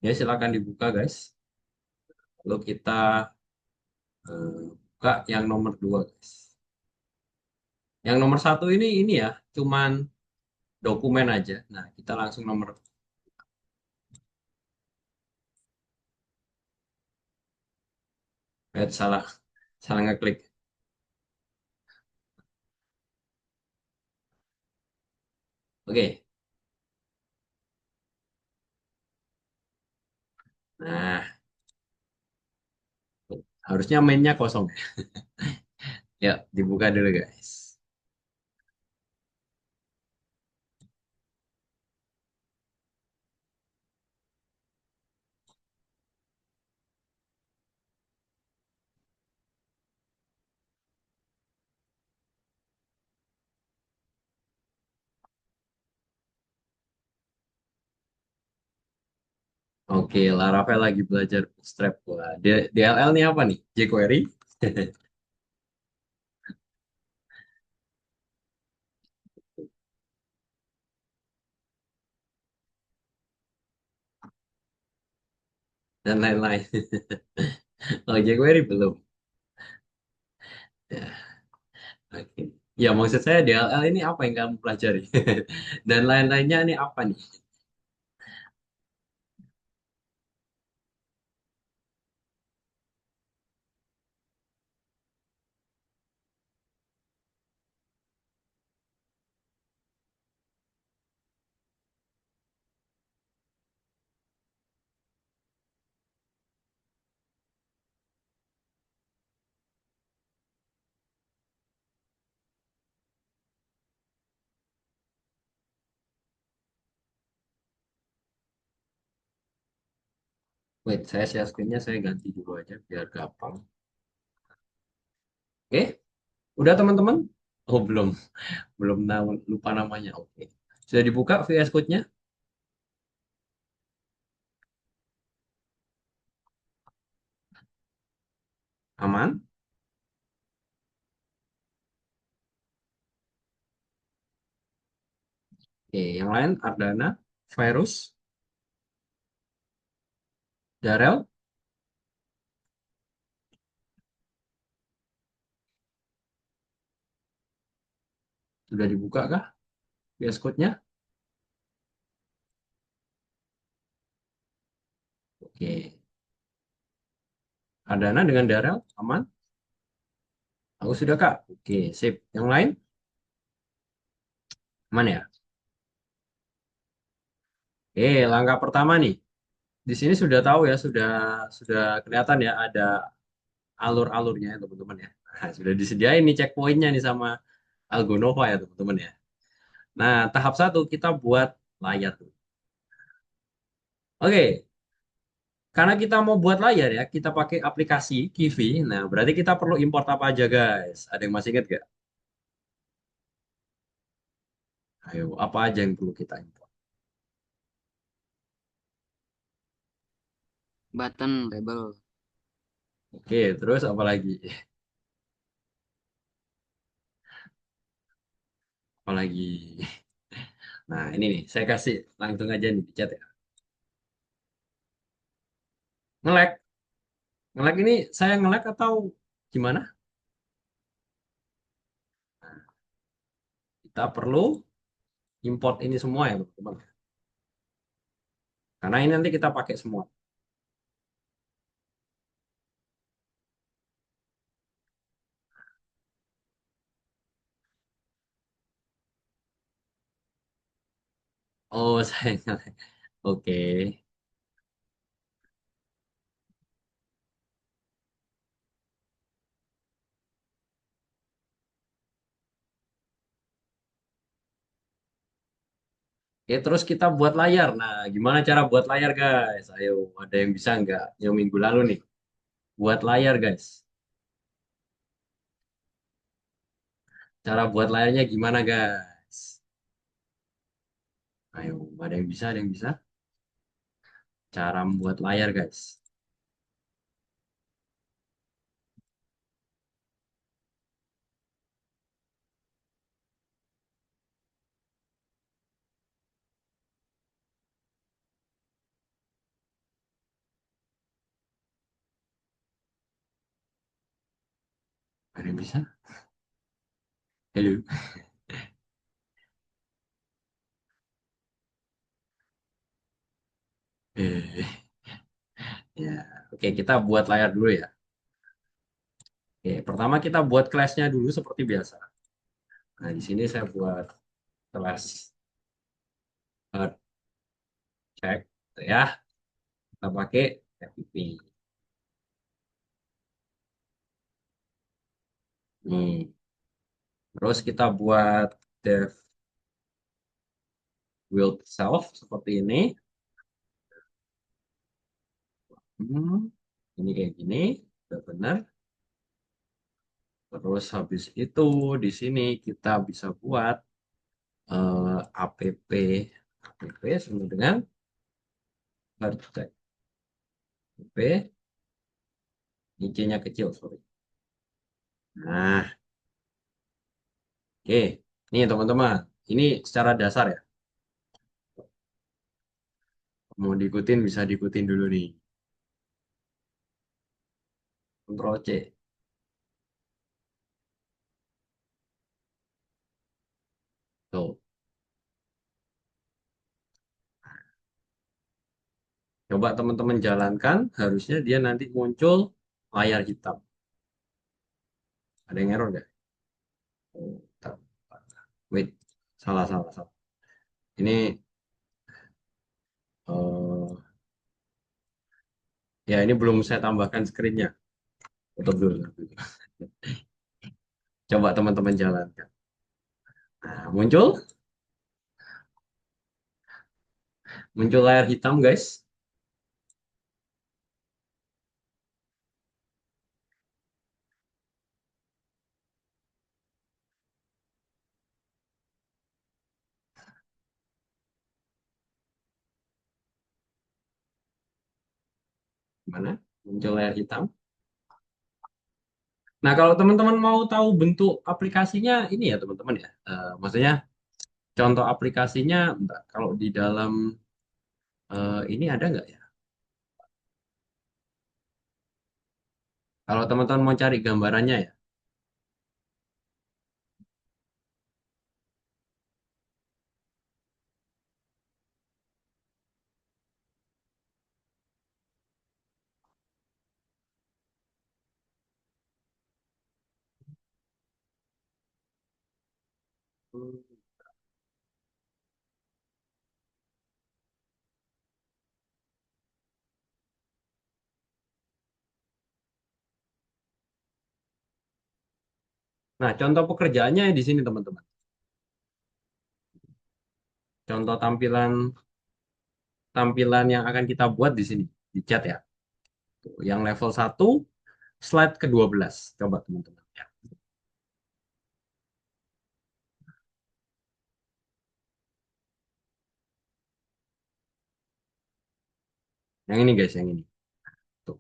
Ya, silakan dibuka, guys. Lalu kita buka yang nomor dua, guys. Yang nomor satu ini ya, cuman dokumen aja. Nah, kita langsung nomor. Salah, salah ngeklik. Oke. Nah, harusnya mainnya kosong. Ya, dibuka dulu, guys. Oke, Laravel lagi belajar Bootstrap. Wah, DLL nih apa nih? jQuery dan lain-lain. Oh, jQuery belum. Ya, oke. Ya, maksud saya DLL ini apa yang kamu pelajari? Dan lain-lainnya ini apa nih? Wait, saya share screen-nya saya ganti dulu aja biar gampang. Oke, udah teman-teman? Oh, belum. Belum tahu, lupa namanya. Oke. Sudah dibuka VS Code-nya? Aman? Oke, yang lain Ardana, Virus, Darel, sudah dibuka kah VS Code-nya? Oke. Ardana dengan Darel, aman? Aku sudah, Kak. Oke, sip. Yang lain? Aman ya? Oke, langkah pertama nih. Di sini sudah tahu ya, sudah kelihatan ya ada alur-alurnya ya, teman-teman ya. Nah, sudah disediain nih checkpointnya nih sama Algonova ya, teman-teman ya. Nah, tahap satu kita buat layar tuh. Oke, Karena kita mau buat layar ya, kita pakai aplikasi Kivi. Nah, berarti kita perlu import apa aja, guys? Ada yang masih ingat gak? Ayo, apa aja yang perlu kita import? Button, label. Oke, terus apa lagi? Apa lagi? Nah, ini nih, saya kasih langsung aja nih di chat ya. Nge-lag. Nge-lag ini saya nge-lag atau gimana? Kita perlu import ini semua ya, teman-teman. Karena ini nanti kita pakai semua. Oh, saya nge-lag. Oke. Oke, terus kita buat layar. Nah, gimana cara buat layar, guys? Ayo, ada yang bisa nggak? Yang minggu lalu nih. Buat layar, guys. Cara buat layarnya gimana, guys? Ayo, ada yang bisa, ada yang bisa. Cara membuat layar, guys. Ada yang bisa? Halo. Eh, ya. Oke, kita buat layar dulu ya. Oke, pertama kita buat kelasnya dulu seperti biasa. Nah, di sini saya buat kelas check, gitu ya. Kita pakai FTP. Nih, terus kita buat dev build self seperti ini. Hmm, ini kayak gini, udah benar. Terus habis itu di sini kita bisa buat app app sama dengan hardtech app nya kecil, sorry. Nah, oke. Nih teman-teman, ini secara dasar ya. Mau diikutin bisa diikutin dulu nih. Ctrl C. Tuh. Coba teman-teman jalankan, harusnya dia nanti muncul layar hitam. Ada yang error nggak? Oh, bentar. Wait, salah, salah, salah. Ini, eh ya ini belum saya tambahkan screen-nya. Tutup dulu. Coba teman-teman jalankan. Nah, muncul layar hitam, guys. Mana? Muncul layar hitam. Nah, kalau teman-teman mau tahu bentuk aplikasinya, ini ya teman-teman ya. Maksudnya contoh aplikasinya, bentar, kalau di dalam ini ada nggak ya? Kalau teman-teman mau cari gambarannya ya. Nah, contoh pekerjaannya di sini teman-teman. Contoh tampilan tampilan yang akan kita buat di sini di chat ya. Yang level satu slide ke-12. Coba teman-teman. Ya. Yang ini guys, yang ini. Tuh.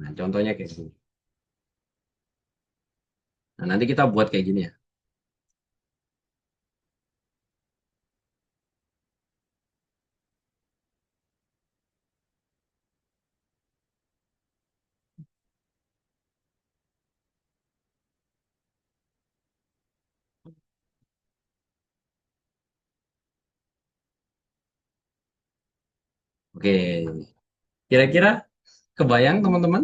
Nah, contohnya kayak gini. Nah, nanti kita buat kayak gini ya. Oke. Kira-kira kebayang teman-teman?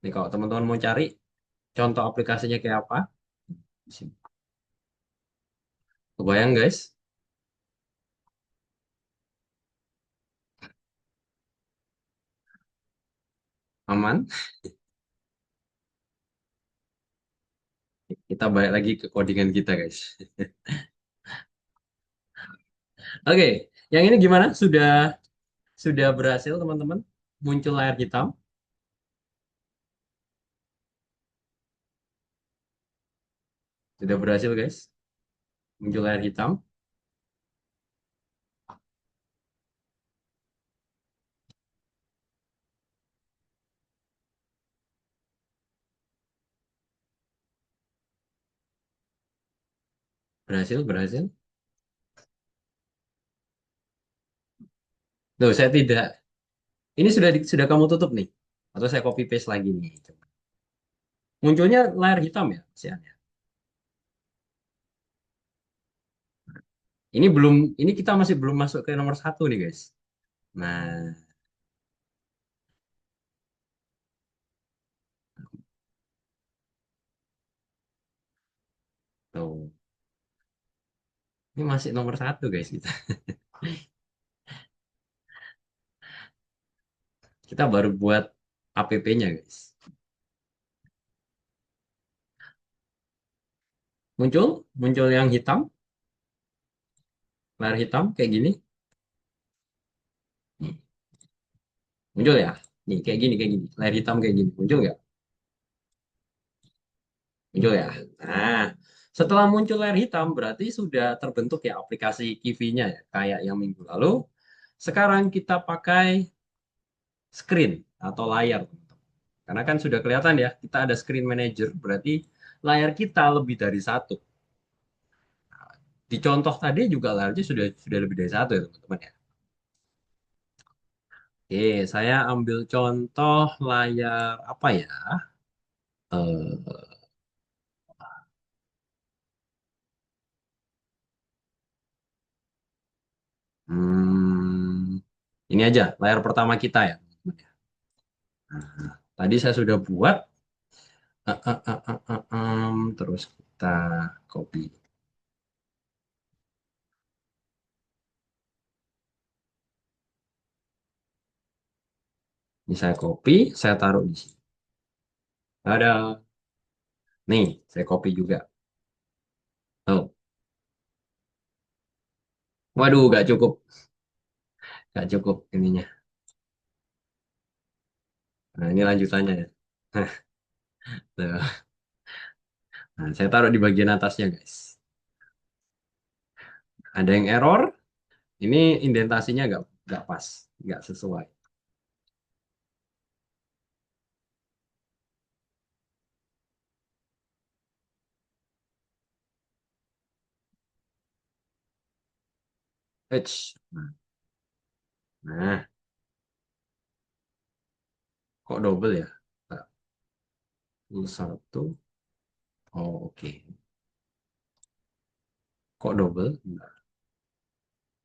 Nih kalau teman-teman mau cari contoh aplikasinya kayak apa? Di sini. Kebayang guys? Aman? Kita balik lagi ke codingan kita guys. Oke, yang ini gimana? Sudah berhasil teman-teman? Muncul layar hitam? Sudah berhasil guys? Muncul layar hitam? Berhasil, berhasil. Loh, saya tidak. Ini sudah kamu tutup nih. Atau saya copy paste lagi nih. Coba. Munculnya layar hitam ya, Mas Ian, ya? Ini belum, ini kita masih belum masuk ke nomor satu nih guys. Nah, tuh. Ini masih nomor satu guys kita. Kita baru buat app-nya guys. Muncul yang hitam, layar hitam kayak gini. Nih, muncul ya? Nih, kayak gini. Layar hitam kayak gini. Muncul nggak? Muncul ya? Nah, setelah muncul layar hitam, berarti sudah terbentuk ya aplikasi Kivi-nya ya, kayak yang minggu lalu. Sekarang kita pakai screen atau layar. Karena kan sudah kelihatan ya, kita ada screen manager, berarti layar kita lebih dari satu. Di contoh tadi juga layarnya sudah lebih dari satu ya teman-teman ya. Oke, saya ambil contoh layar apa ya? Eh, hmm, ini aja layar pertama kita ya. Nah, tadi saya sudah buat, terus kita copy. Ini saya copy, saya taruh di sini. Ada, nih saya copy juga. Tuh, waduh, gak cukup ininya. Nah, ini lanjutannya ya. Tuh. Nah, saya taruh di bagian atasnya guys. Ada yang error, ini indentasinya nggak pas, nggak sesuai. Eits. Nah, kok double ya? Satu. Oh, oke. Kok double? Bentar.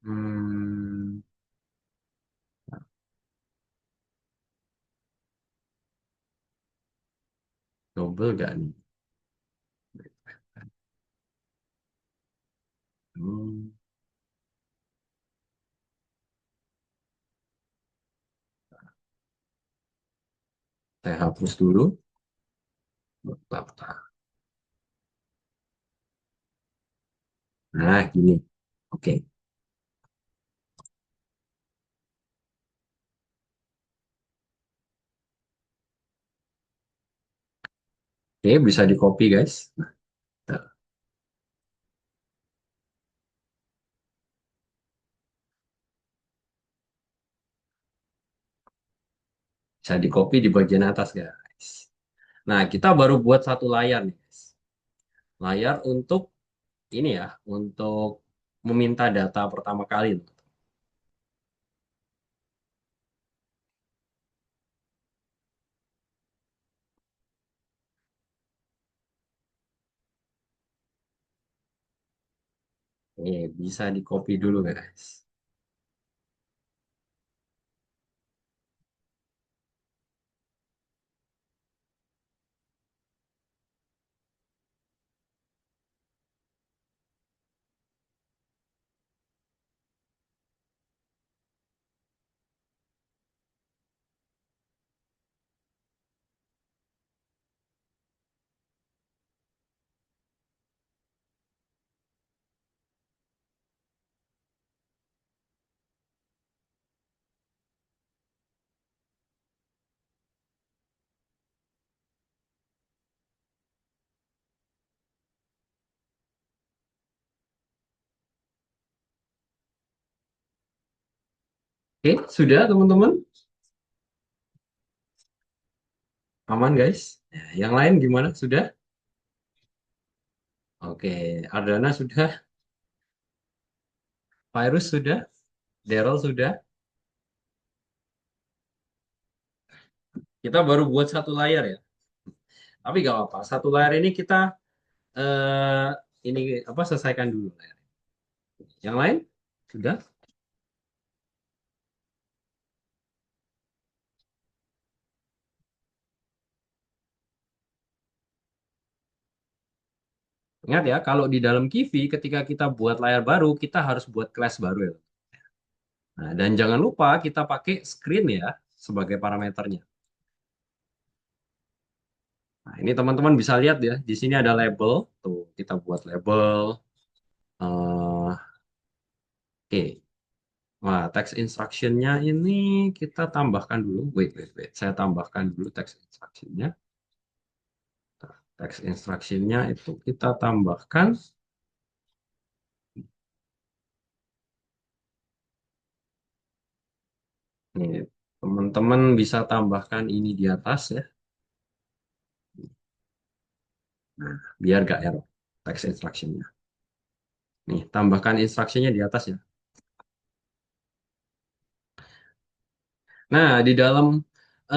Hmm, double gak nih? Hmm, saya hapus dulu. Bentar. Nah, gini. Oke. Oke, bisa di copy guys. Nah, bisa di copy di bagian atas guys. Nah, kita baru buat satu layar nih guys. Layar untuk ini ya, untuk meminta data pertama kali. Ini bisa di copy dulu guys. Oke, sudah teman-teman? Aman guys? Nah, yang lain gimana? Sudah? Oke, Ardana sudah? Virus sudah? Daryl sudah? Kita baru buat satu layar ya. Tapi gak apa-apa. Satu layar ini kita eh ini apa selesaikan dulu layar. Yang lain? Sudah? Ingat ya, kalau di dalam Kivi ketika kita buat layar baru, kita harus buat class baru ya. Nah, dan jangan lupa kita pakai screen ya sebagai parameternya. Nah, ini teman-teman bisa lihat ya, di sini ada label. Tuh, kita buat label. Oke. Nah, text instruction-nya ini kita tambahkan dulu. Wait, wait, wait. Saya tambahkan dulu text instruction-nya. Text instruction-nya itu kita tambahkan. Nih, teman-teman bisa tambahkan ini di atas ya. Nah, biar gak error text instruction-nya. Nih, tambahkan instruction-nya di atas ya. Nah, di dalam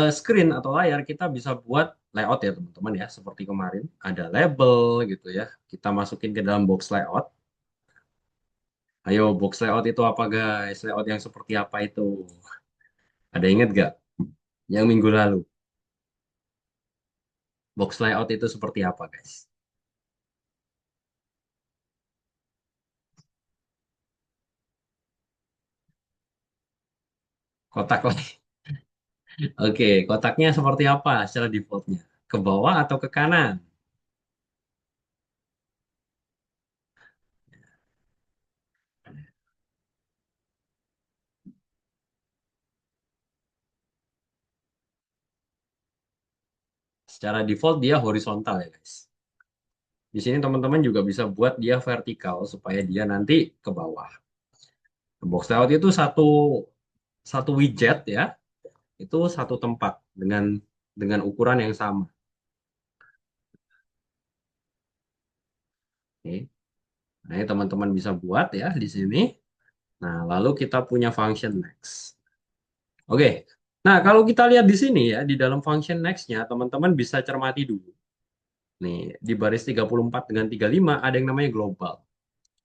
screen atau layar kita bisa buat layout ya teman-teman ya. Seperti kemarin ada label gitu ya. Kita masukin ke dalam box layout. Ayo, box layout itu apa guys? Layout yang seperti apa itu? Ada inget gak? Yang minggu lalu. Box layout itu seperti apa guys? Kotak lagi. Oke, kotaknya seperti apa secara defaultnya? Ke bawah atau ke kanan? Secara default dia horizontal ya guys. Di sini teman-teman juga bisa buat dia vertikal supaya dia nanti ke bawah. Box layout itu satu satu widget ya, itu satu tempat dengan ukuran yang sama. Oke. Nah, ini teman-teman bisa buat ya di sini. Nah, lalu kita punya function next. Oke. Nah, kalau kita lihat di sini ya, di dalam function next-nya, teman-teman bisa cermati dulu. Nih, di baris 34 dengan 35 ada yang namanya global.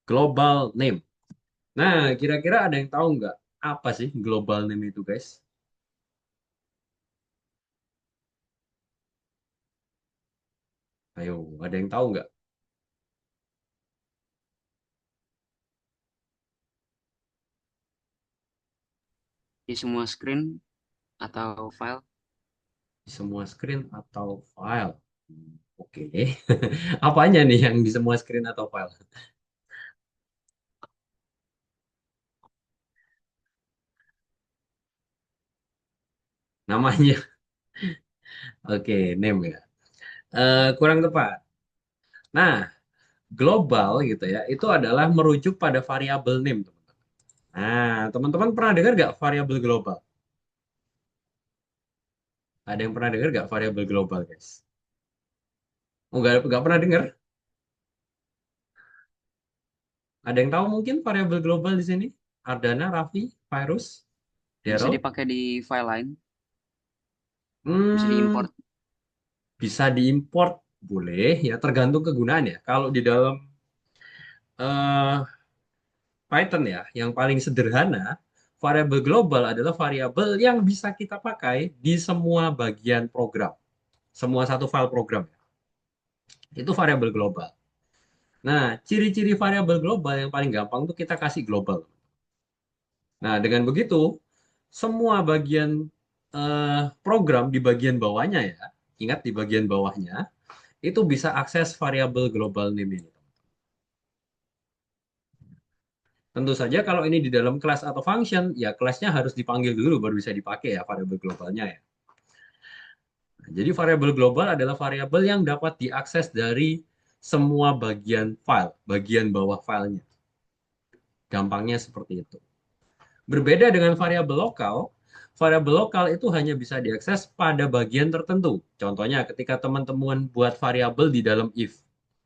Global name. Nah, kira-kira ada yang tahu nggak apa sih global name itu, guys? Ayo, ada yang tahu nggak? Di semua screen atau file. Di semua screen atau file? Oke. Apanya nih yang di semua screen atau file? Namanya. Oke, name ya. Kurang tepat. Nah, global gitu ya, itu adalah merujuk pada variabel name, teman-teman. Nah, teman-teman pernah dengar nggak variabel global? Ada yang pernah dengar nggak variabel global, guys? Oh, nggak pernah dengar? Ada yang tahu mungkin variabel global di sini? Ardana, Raffi, Virus, Bisa Daryl? dipakai di file lain, bisa Hmm, diimport. bisa diimport, boleh ya, tergantung kegunaan ya. Kalau di dalam eh, Python ya, yang paling sederhana, variabel global adalah variabel yang bisa kita pakai di semua bagian program, semua satu file program. Itu variabel global. Nah, ciri-ciri variabel global yang paling gampang tuh kita kasih global. Nah, dengan begitu, semua bagian program di bagian bawahnya ya, ingat di bagian bawahnya, itu bisa akses variabel global name ini. Tentu saja kalau ini di dalam kelas atau function, ya kelasnya harus dipanggil dulu baru bisa dipakai ya variabel globalnya ya. Nah, jadi variabel global adalah variabel yang dapat diakses dari semua bagian file, bagian bawah filenya. Gampangnya seperti itu. Berbeda dengan variabel lokal itu hanya bisa diakses pada bagian tertentu. Contohnya ketika teman-teman buat variabel di dalam if.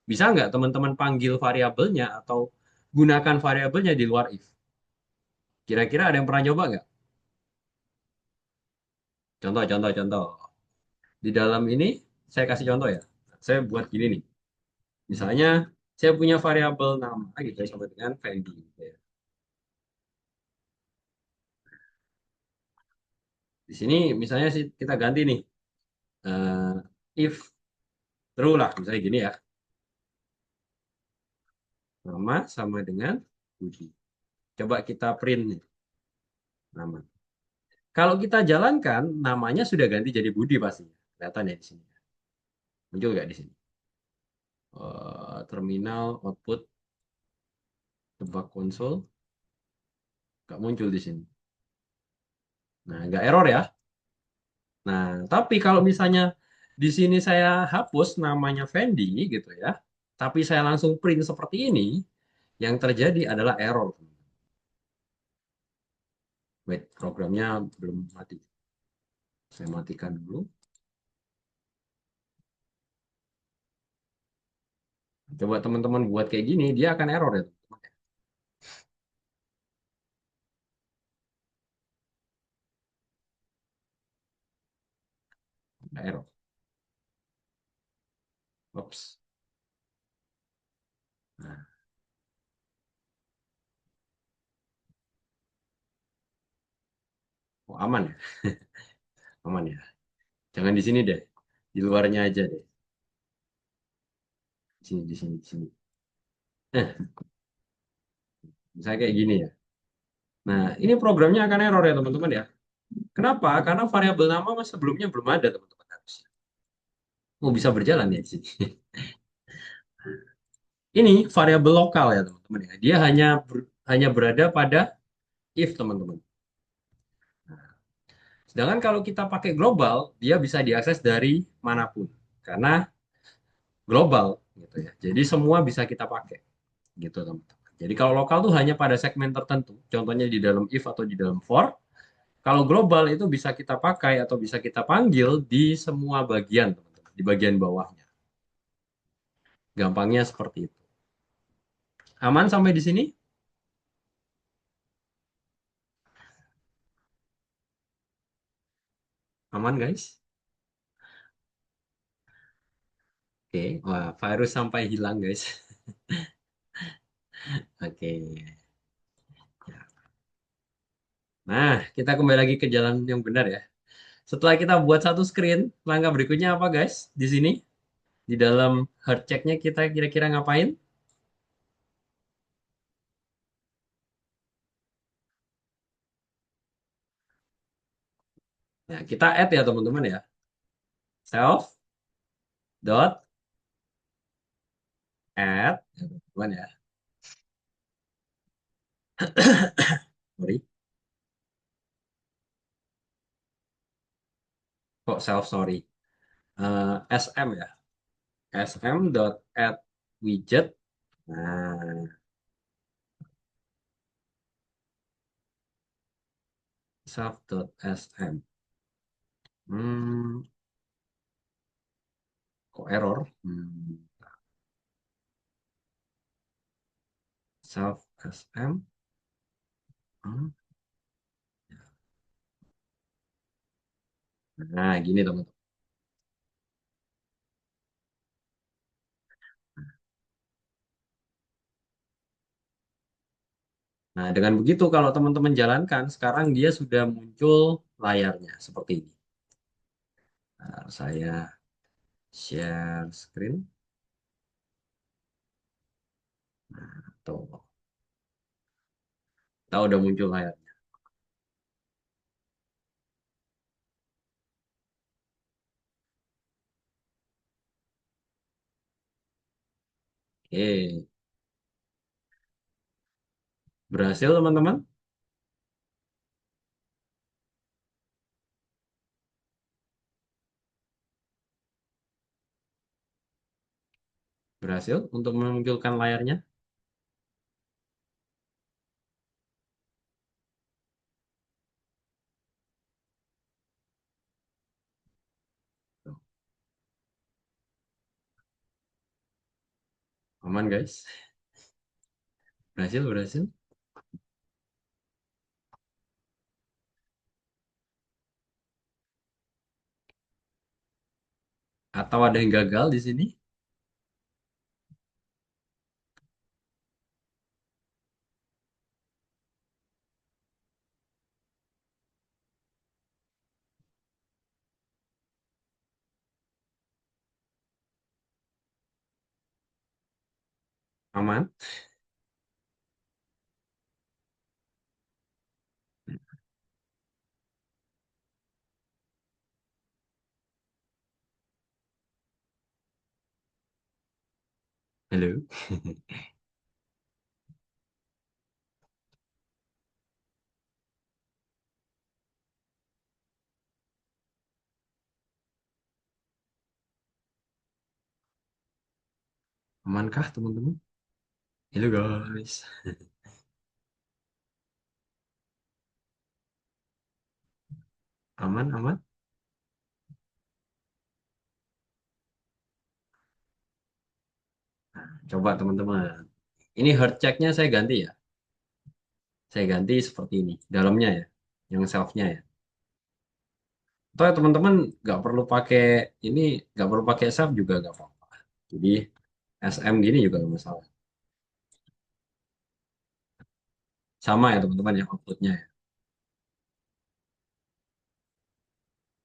Bisa nggak teman-teman panggil variabelnya atau gunakan variabelnya di luar if? Kira-kira ada yang pernah coba nggak? Contoh. Di dalam ini, saya kasih contoh ya. Saya buat gini nih. Misalnya, saya punya variabel nama gitu ya, sama dengan Fendi. Gitu ya. Di sini misalnya sih kita ganti nih. If true lah, misalnya gini ya. Nama sama dengan Budi. Coba kita print nih nama. Kalau kita jalankan, namanya sudah ganti jadi Budi pasti. Kelihatan ya di sini. Muncul nggak di sini? Terminal output tebak konsol nggak muncul di sini. Nah, nggak error ya. Nah, tapi kalau misalnya di sini saya hapus namanya Fendi gitu ya, tapi saya langsung print seperti ini, yang terjadi adalah error. Wait, programnya belum mati. Saya matikan dulu. Coba teman-teman buat kayak gini, dia akan error ya, teman-teman. Ada error. Oops. Nah, oh, aman ya, aman ya. Jangan di sini deh, di luarnya aja deh. Di sini. Nah, misalnya kayak gini ya. Nah, ini programnya akan error ya, teman-teman ya. Kenapa? Karena variabel nama mas sebelumnya belum ada, teman-teman. Harusnya. Oh, bisa berjalan ya di sini. Ini variabel lokal ya teman-teman ya. Dia hanya berada pada if teman-teman. Sedangkan kalau kita pakai global, dia bisa diakses dari manapun karena global gitu ya. Jadi semua bisa kita pakai gitu teman-teman. Jadi kalau lokal tuh hanya pada segmen tertentu. Contohnya di dalam if atau di dalam for. Kalau global itu bisa kita pakai atau bisa kita panggil di semua bagian teman-teman. Di bagian bawahnya. Gampangnya seperti itu. Aman sampai di sini? Aman guys? Oke, wah virus sampai hilang guys. Oke. Nah, kita kembali lagi ke jalan yang benar ya. Setelah kita buat satu screen, langkah berikutnya apa guys? Di sini, di dalam hard check-nya kita kira-kira ngapain? Nah, kita add ya teman-teman ya. Self dot add, ya, teman-teman ya. Sorry, kok self sorry. SM ya. sm.add widget. Nah, self.sm. Hmm, kok error? Self sm. Hmm. Nah, gini teman-teman. Nah, dengan begitu kalau teman-teman jalankan, sekarang dia sudah muncul layarnya seperti ini. Nah, saya share screen. Tuh, kita udah muncul layar. Oke, berhasil teman-teman? Berhasil untuk memunculkan layarnya? Tuh, aman guys? Berhasil, berhasil. Atau ada yang gagal di sini? Aman? Halo? Amankah teman-teman? Halo guys. Aman, aman? Coba teman-teman. Ini heart check-nya saya ganti ya. Saya ganti seperti ini. Dalamnya ya. Yang self-nya ya. Atau ya, teman-teman nggak perlu pakai ini, nggak perlu pakai self juga nggak apa-apa. Jadi SM gini juga nggak masalah. Sama ya teman-teman ya outputnya ya.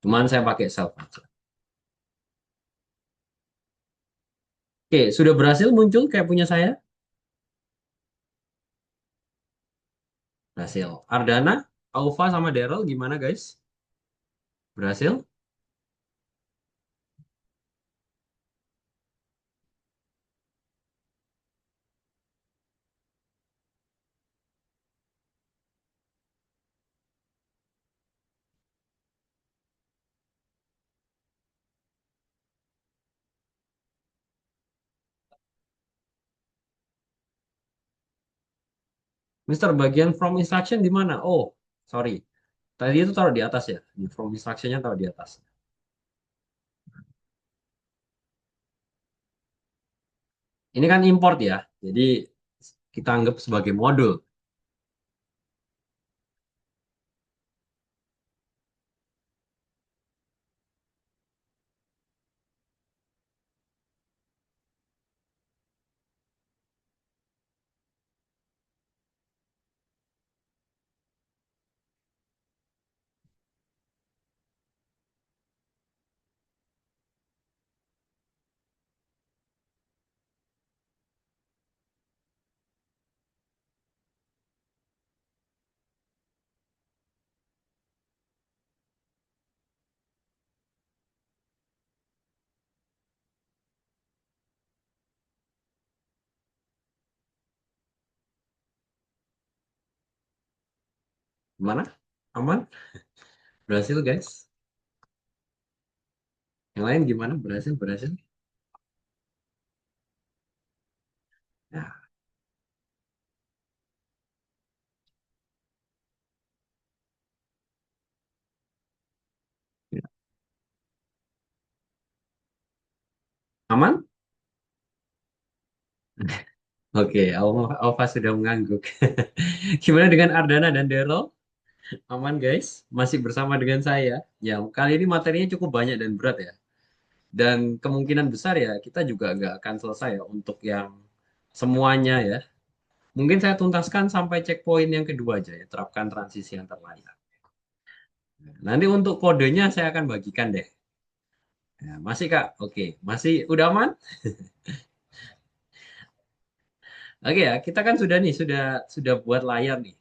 Cuman saya pakai self aja. Oke, sudah berhasil muncul kayak punya saya? Berhasil. Ardana, Aufa sama Daryl gimana guys? Berhasil? Mister, bagian from instruction di mana? Oh, sorry. Tadi itu taruh di atas ya. Di from instruction-nya taruh di atas. Ini kan import ya. Jadi kita anggap sebagai modul. Gimana? Aman? Berhasil guys? Yang lain gimana? Berhasil, berhasil? Nah, aman? Oke, Alfa sudah mengangguk. Gimana dengan Ardana dan Daryl? Aman guys? Masih bersama dengan saya? Ya, kali ini materinya cukup banyak dan berat ya. Dan kemungkinan besar ya, kita juga nggak akan selesai ya untuk yang semuanya ya. Mungkin saya tuntaskan sampai checkpoint yang kedua aja ya, terapkan transisi antar layar. Nanti untuk kodenya saya akan bagikan deh. Ya, masih Kak? Oke, masih udah aman? Oke ya, kita kan sudah nih, sudah buat layar nih.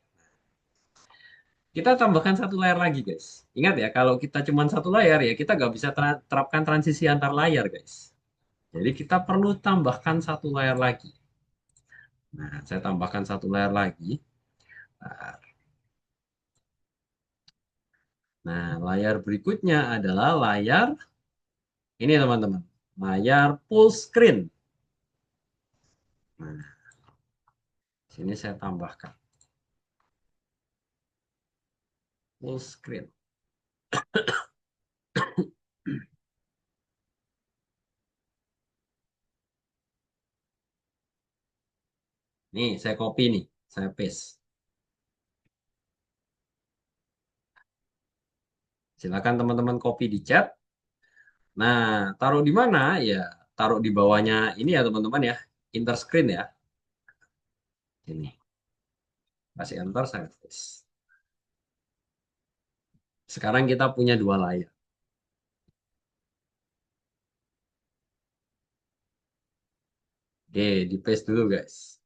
Kita tambahkan satu layar lagi guys. Ingat ya, kalau kita cuma satu layar ya kita nggak bisa terapkan transisi antar layar guys. Jadi kita perlu tambahkan satu layar lagi. Nah, saya tambahkan satu layar lagi. Nah, layar berikutnya adalah layar ini teman-teman. Layar full screen. Nah, sini saya tambahkan full screen. Nih, saya copy nih, saya paste. Silakan teman-teman copy di chat. Nah, taruh di mana? Ya, taruh di bawahnya ini ya teman-teman ya. Enter screen ya. Ini. Kasih enter, saya paste. Sekarang kita punya dua layar. Oke, di paste dulu guys.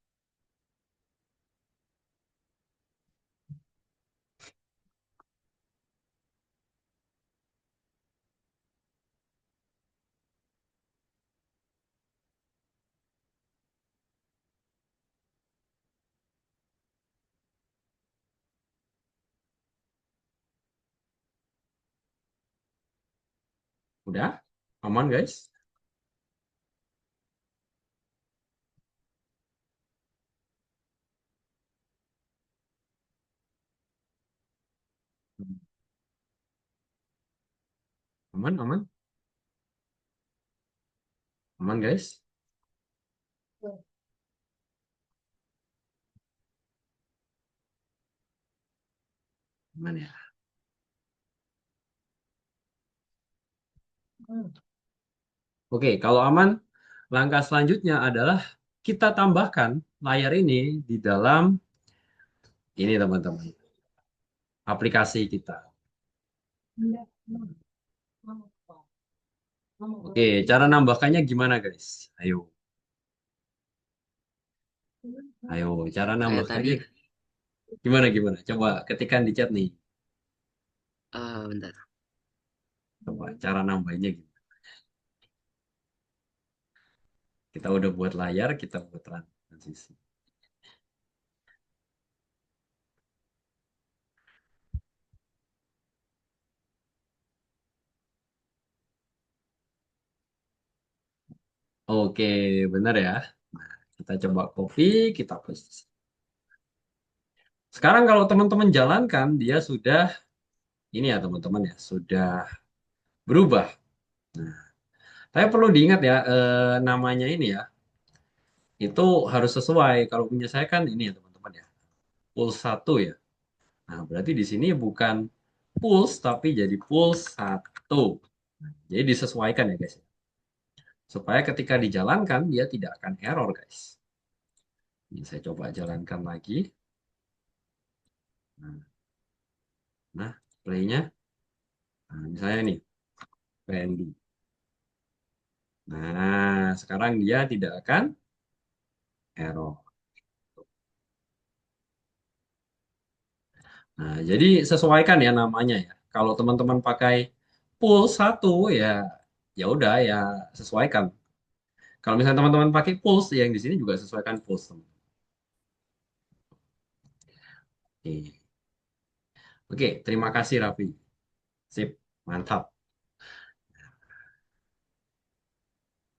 Udah? Aman guys? Aman, aman, aman guys. Aman ya. Oke, kalau aman, langkah selanjutnya adalah kita tambahkan layar ini di dalam ini teman-teman, aplikasi kita. Oke, cara nambahkannya gimana guys? Ayo, ayo, cara Kayak tadi, nambahkannya gimana gimana? Coba ketikkan di chat nih. bentar. Coba cara nambahnya gimana? Kita udah buat layar, kita buat transisi. Oke, benar ya. Nah, kita coba copy, kita paste. Sekarang kalau teman-teman jalankan, dia sudah ini ya teman-teman ya, sudah berubah. Nah, tapi perlu diingat ya, namanya ini ya, itu harus sesuai. Kalau punya saya kan ini ya teman-teman ya, pulse satu ya. Nah, berarti di sini bukan pulse, tapi jadi pulse satu. Jadi disesuaikan ya guys. Supaya ketika dijalankan, dia tidak akan error guys. Ini saya coba jalankan lagi. Nah, nah, playnya. Nah, misalnya nih, Randy. Nah, sekarang dia tidak akan error. Nah, jadi sesuaikan ya namanya ya. Kalau teman-teman pakai pulse satu ya, ya udah ya sesuaikan. Kalau misalnya teman-teman pakai pulse, yang di sini juga sesuaikan pulse. Oke, oke, terima kasih Raffi. Sip, mantap.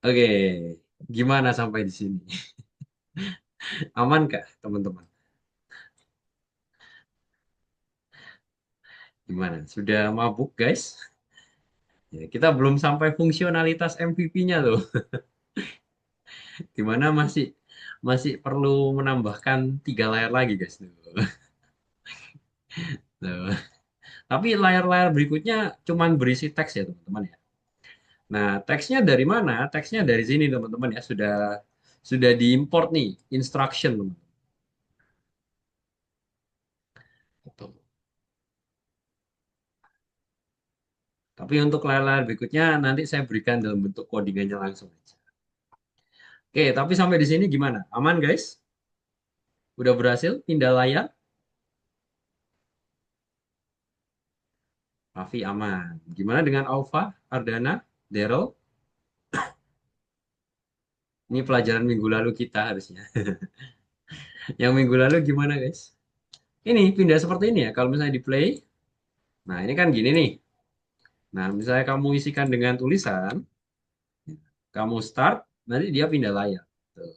Oke, gimana sampai di sini? Aman kah, teman-teman? Gimana? Sudah mabuk, guys? Ya, kita belum sampai fungsionalitas MVP-nya loh. Dimana masih masih perlu menambahkan 3 layar lagi, guys. Tuh. Tapi layar-layar berikutnya cuman berisi teks ya, teman-teman ya. Nah, teksnya dari mana? Teksnya dari sini, teman-teman ya. Sudah diimport nih, instruction, teman. Tapi untuk layar-layar berikutnya nanti saya berikan dalam bentuk codingannya langsung aja. Oke, tapi sampai di sini gimana? Aman, guys? Udah berhasil pindah layar? Raffi aman. Gimana dengan Alfa, Ardana, Daryl? Ini pelajaran minggu lalu kita harusnya. Yang minggu lalu gimana, guys? Ini pindah seperti ini ya. Kalau misalnya di play, nah ini kan gini nih. Nah, misalnya kamu isikan dengan tulisan, kamu start, nanti dia pindah layar. Tuh.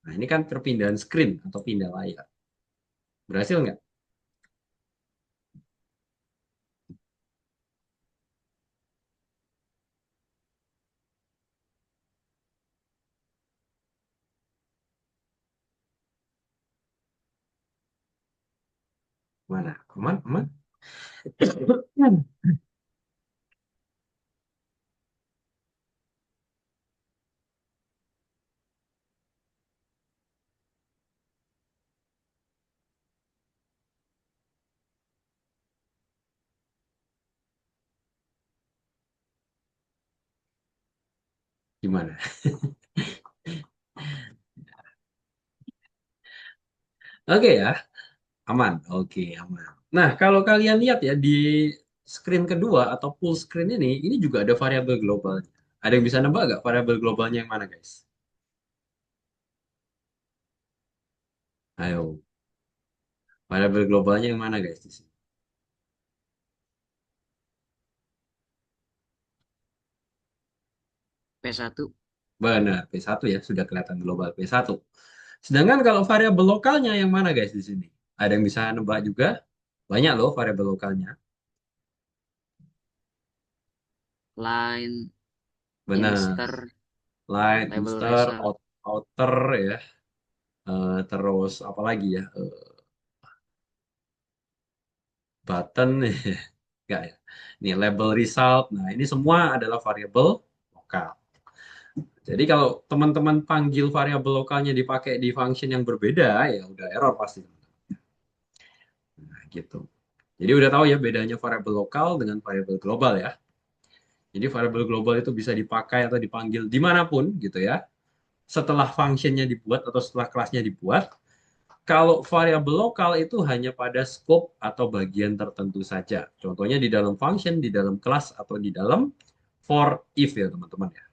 Nah, ini kan perpindahan screen atau pindah layar. Berhasil nggak? Mana? Aman? Aman? Gimana? Oke ya, aman. Oke, aman. Nah, kalau kalian lihat ya di screen kedua atau full screen ini juga ada variabel global. Ada yang bisa nebak nggak variabel globalnya yang mana, guys? Ayo, variabel globalnya yang mana, guys? Di sini? P1. Benar, P1 ya, sudah kelihatan global P1. Sedangkan kalau variabel lokalnya yang mana, guys, di sini? Ada yang bisa nebak juga? Banyak loh variabel lokalnya. Line, Benar. inster, Line, label inster, racer. outer ya. Terus apa lagi ya? Button enggak ya. Ini label result. Nah, ini semua adalah variabel lokal. Jadi kalau teman-teman panggil variabel lokalnya dipakai di function yang berbeda, ya udah error pasti. Nah, gitu. Jadi udah tahu ya bedanya variabel lokal dengan variabel global ya. Jadi variabel global itu bisa dipakai atau dipanggil dimanapun gitu ya. Setelah functionnya dibuat atau setelah kelasnya dibuat. Kalau variabel lokal itu hanya pada scope atau bagian tertentu saja. Contohnya di dalam function, di dalam kelas, atau di dalam for if ya teman-teman ya.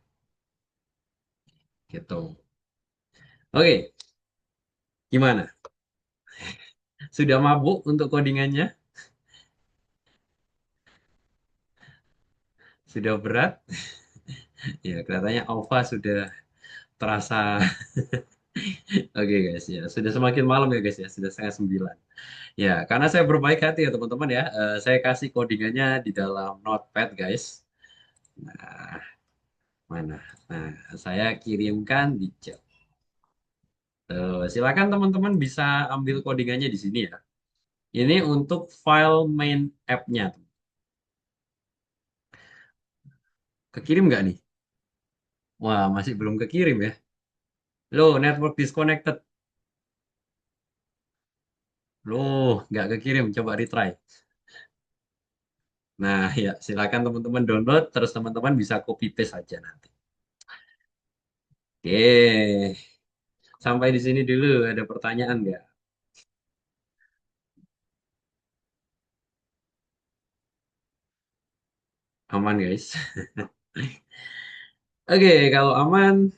Gitu. Oke, gimana? Sudah mabuk untuk codingannya? Sudah berat? Ya, kelihatannya Alpha sudah terasa. Oke guys, ya sudah semakin malam ya guys ya, sudah setengah 9. Ya, karena saya berbaik hati ya teman-teman ya, saya kasih codingannya di dalam Notepad guys. Nah, mana? Nah, saya kirimkan di chat. Silakan teman-teman bisa ambil codingannya di sini ya. Ini untuk file main app-nya. Kekirim nggak nih? Wah, masih belum kekirim ya. Loh, network disconnected. Loh, nggak kekirim. Coba retry. Nah, ya silakan teman-teman download, terus teman-teman bisa copy paste saja nanti. Oke, sampai di sini dulu. Ada pertanyaan nggak? Aman guys. Oke, kalau aman,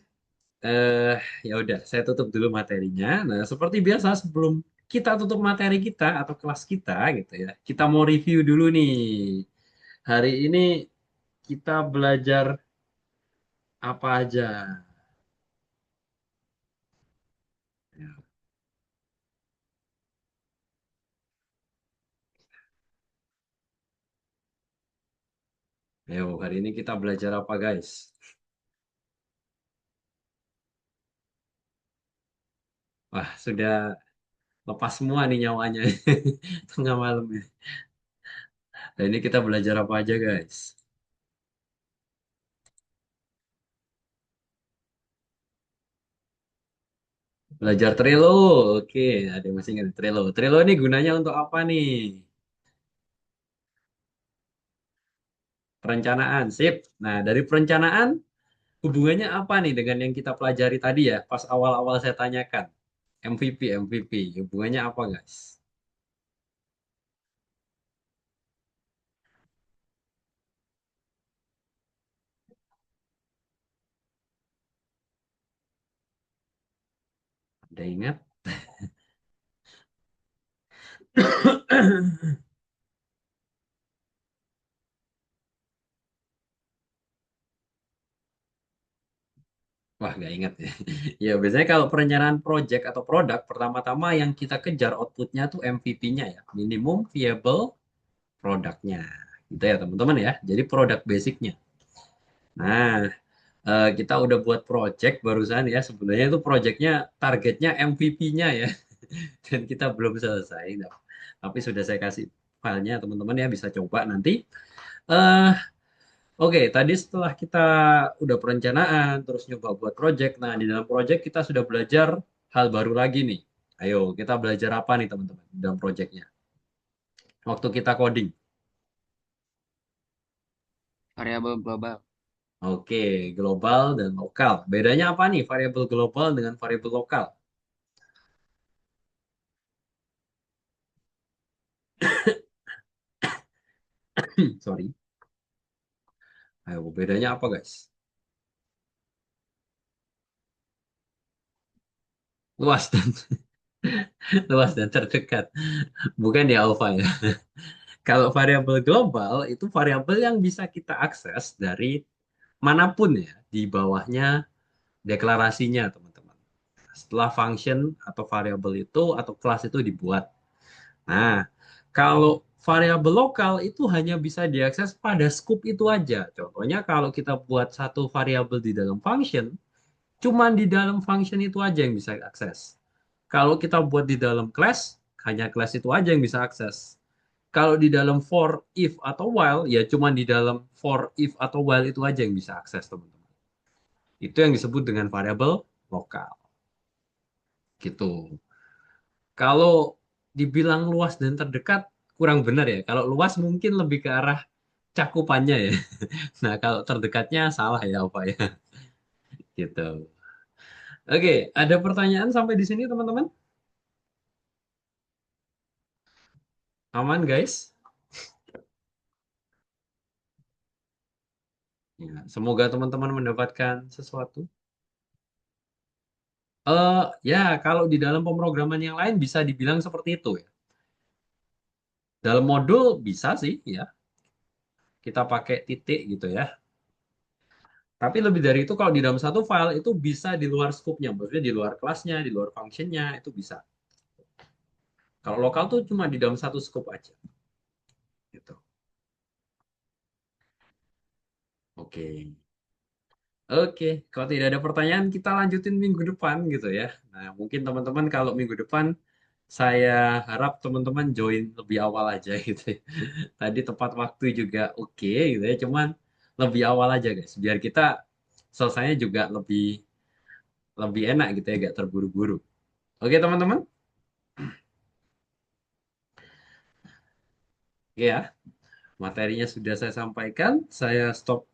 eh ya udah, saya tutup dulu materinya. Nah, seperti biasa sebelum kita tutup materi kita atau kelas kita gitu ya, kita mau review dulu nih. Hari ini kita belajar apa aja? Ayo, hari ini kita belajar apa, guys? Wah, sudah lepas semua nih nyawanya tengah malam ini. Nah, ini kita belajar apa aja, guys? Belajar Trello. Oke, ada yang masih ingat Trello. Trello ini gunanya untuk apa nih? Perencanaan, sip. Nah, dari perencanaan, hubungannya apa nih dengan yang kita pelajari tadi ya? Pas awal-awal saya tanyakan. MVP, MVP. Hubungannya apa, guys? Ada ingat? Wah, nggak ingat ya. Ya, biasanya kalau perencanaan project atau produk, pertama-tama yang kita kejar outputnya tuh MVP-nya ya. Minimum Viable Produknya. Gitu ya, teman-teman ya. Jadi produk basicnya. Nah, kita udah buat project barusan ya. Sebenarnya itu projectnya targetnya MVP-nya ya. Dan kita belum selesai. Nah, tapi sudah saya kasih filenya, teman-teman ya bisa coba nanti. eh Oke, tadi setelah kita udah perencanaan, terus nyoba buat project. Nah, di dalam project kita sudah belajar hal baru lagi nih. Ayo, kita belajar apa nih teman-teman di dalam projectnya? Waktu kita coding. Variabel global. Oke, global dan lokal. Bedanya apa nih variabel global dengan variabel lokal? Sorry. Ayo, bedanya apa guys? Luas dan luas dan terdekat. Bukan di alpha ya. Kalau variabel global itu variabel yang bisa kita akses dari manapun ya di bawahnya deklarasinya, teman-teman. Setelah function atau variabel itu atau kelas itu dibuat. Nah, kalau variabel lokal itu hanya bisa diakses pada scope itu aja. Contohnya kalau kita buat satu variabel di dalam function, cuman di dalam function itu aja yang bisa akses. Kalau kita buat di dalam class, hanya class itu aja yang bisa akses. Kalau di dalam for, if, atau while, ya cuman di dalam for, if, atau while itu aja yang bisa akses, teman-teman. Itu yang disebut dengan variabel lokal. Gitu. Kalau dibilang luas dan terdekat, kurang benar ya. Kalau luas mungkin lebih ke arah cakupannya ya. Nah, kalau terdekatnya salah ya, apa ya? Gitu. Oke, ada pertanyaan sampai di sini, teman-teman? Aman, guys? Ya, semoga teman-teman mendapatkan sesuatu. Ya, kalau di dalam pemrograman yang lain bisa dibilang seperti itu ya. Dalam modul bisa sih, ya. Kita pakai titik gitu ya. Tapi lebih dari itu kalau di dalam satu file itu bisa di luar scope-nya, maksudnya di luar kelasnya, di luar function-nya itu bisa. Kalau lokal tuh cuma di dalam satu scope aja, gitu. Oke. Oke, kalau tidak ada pertanyaan kita lanjutin minggu depan gitu ya. Nah, mungkin teman-teman kalau minggu depan saya harap teman-teman join lebih awal aja gitu ya. Tadi tepat waktu juga oke gitu ya, cuman lebih awal aja guys, biar kita selesainya juga lebih lebih enak gitu ya, gak terburu-buru. Oke teman-teman, oke ya, materinya sudah saya sampaikan, saya stop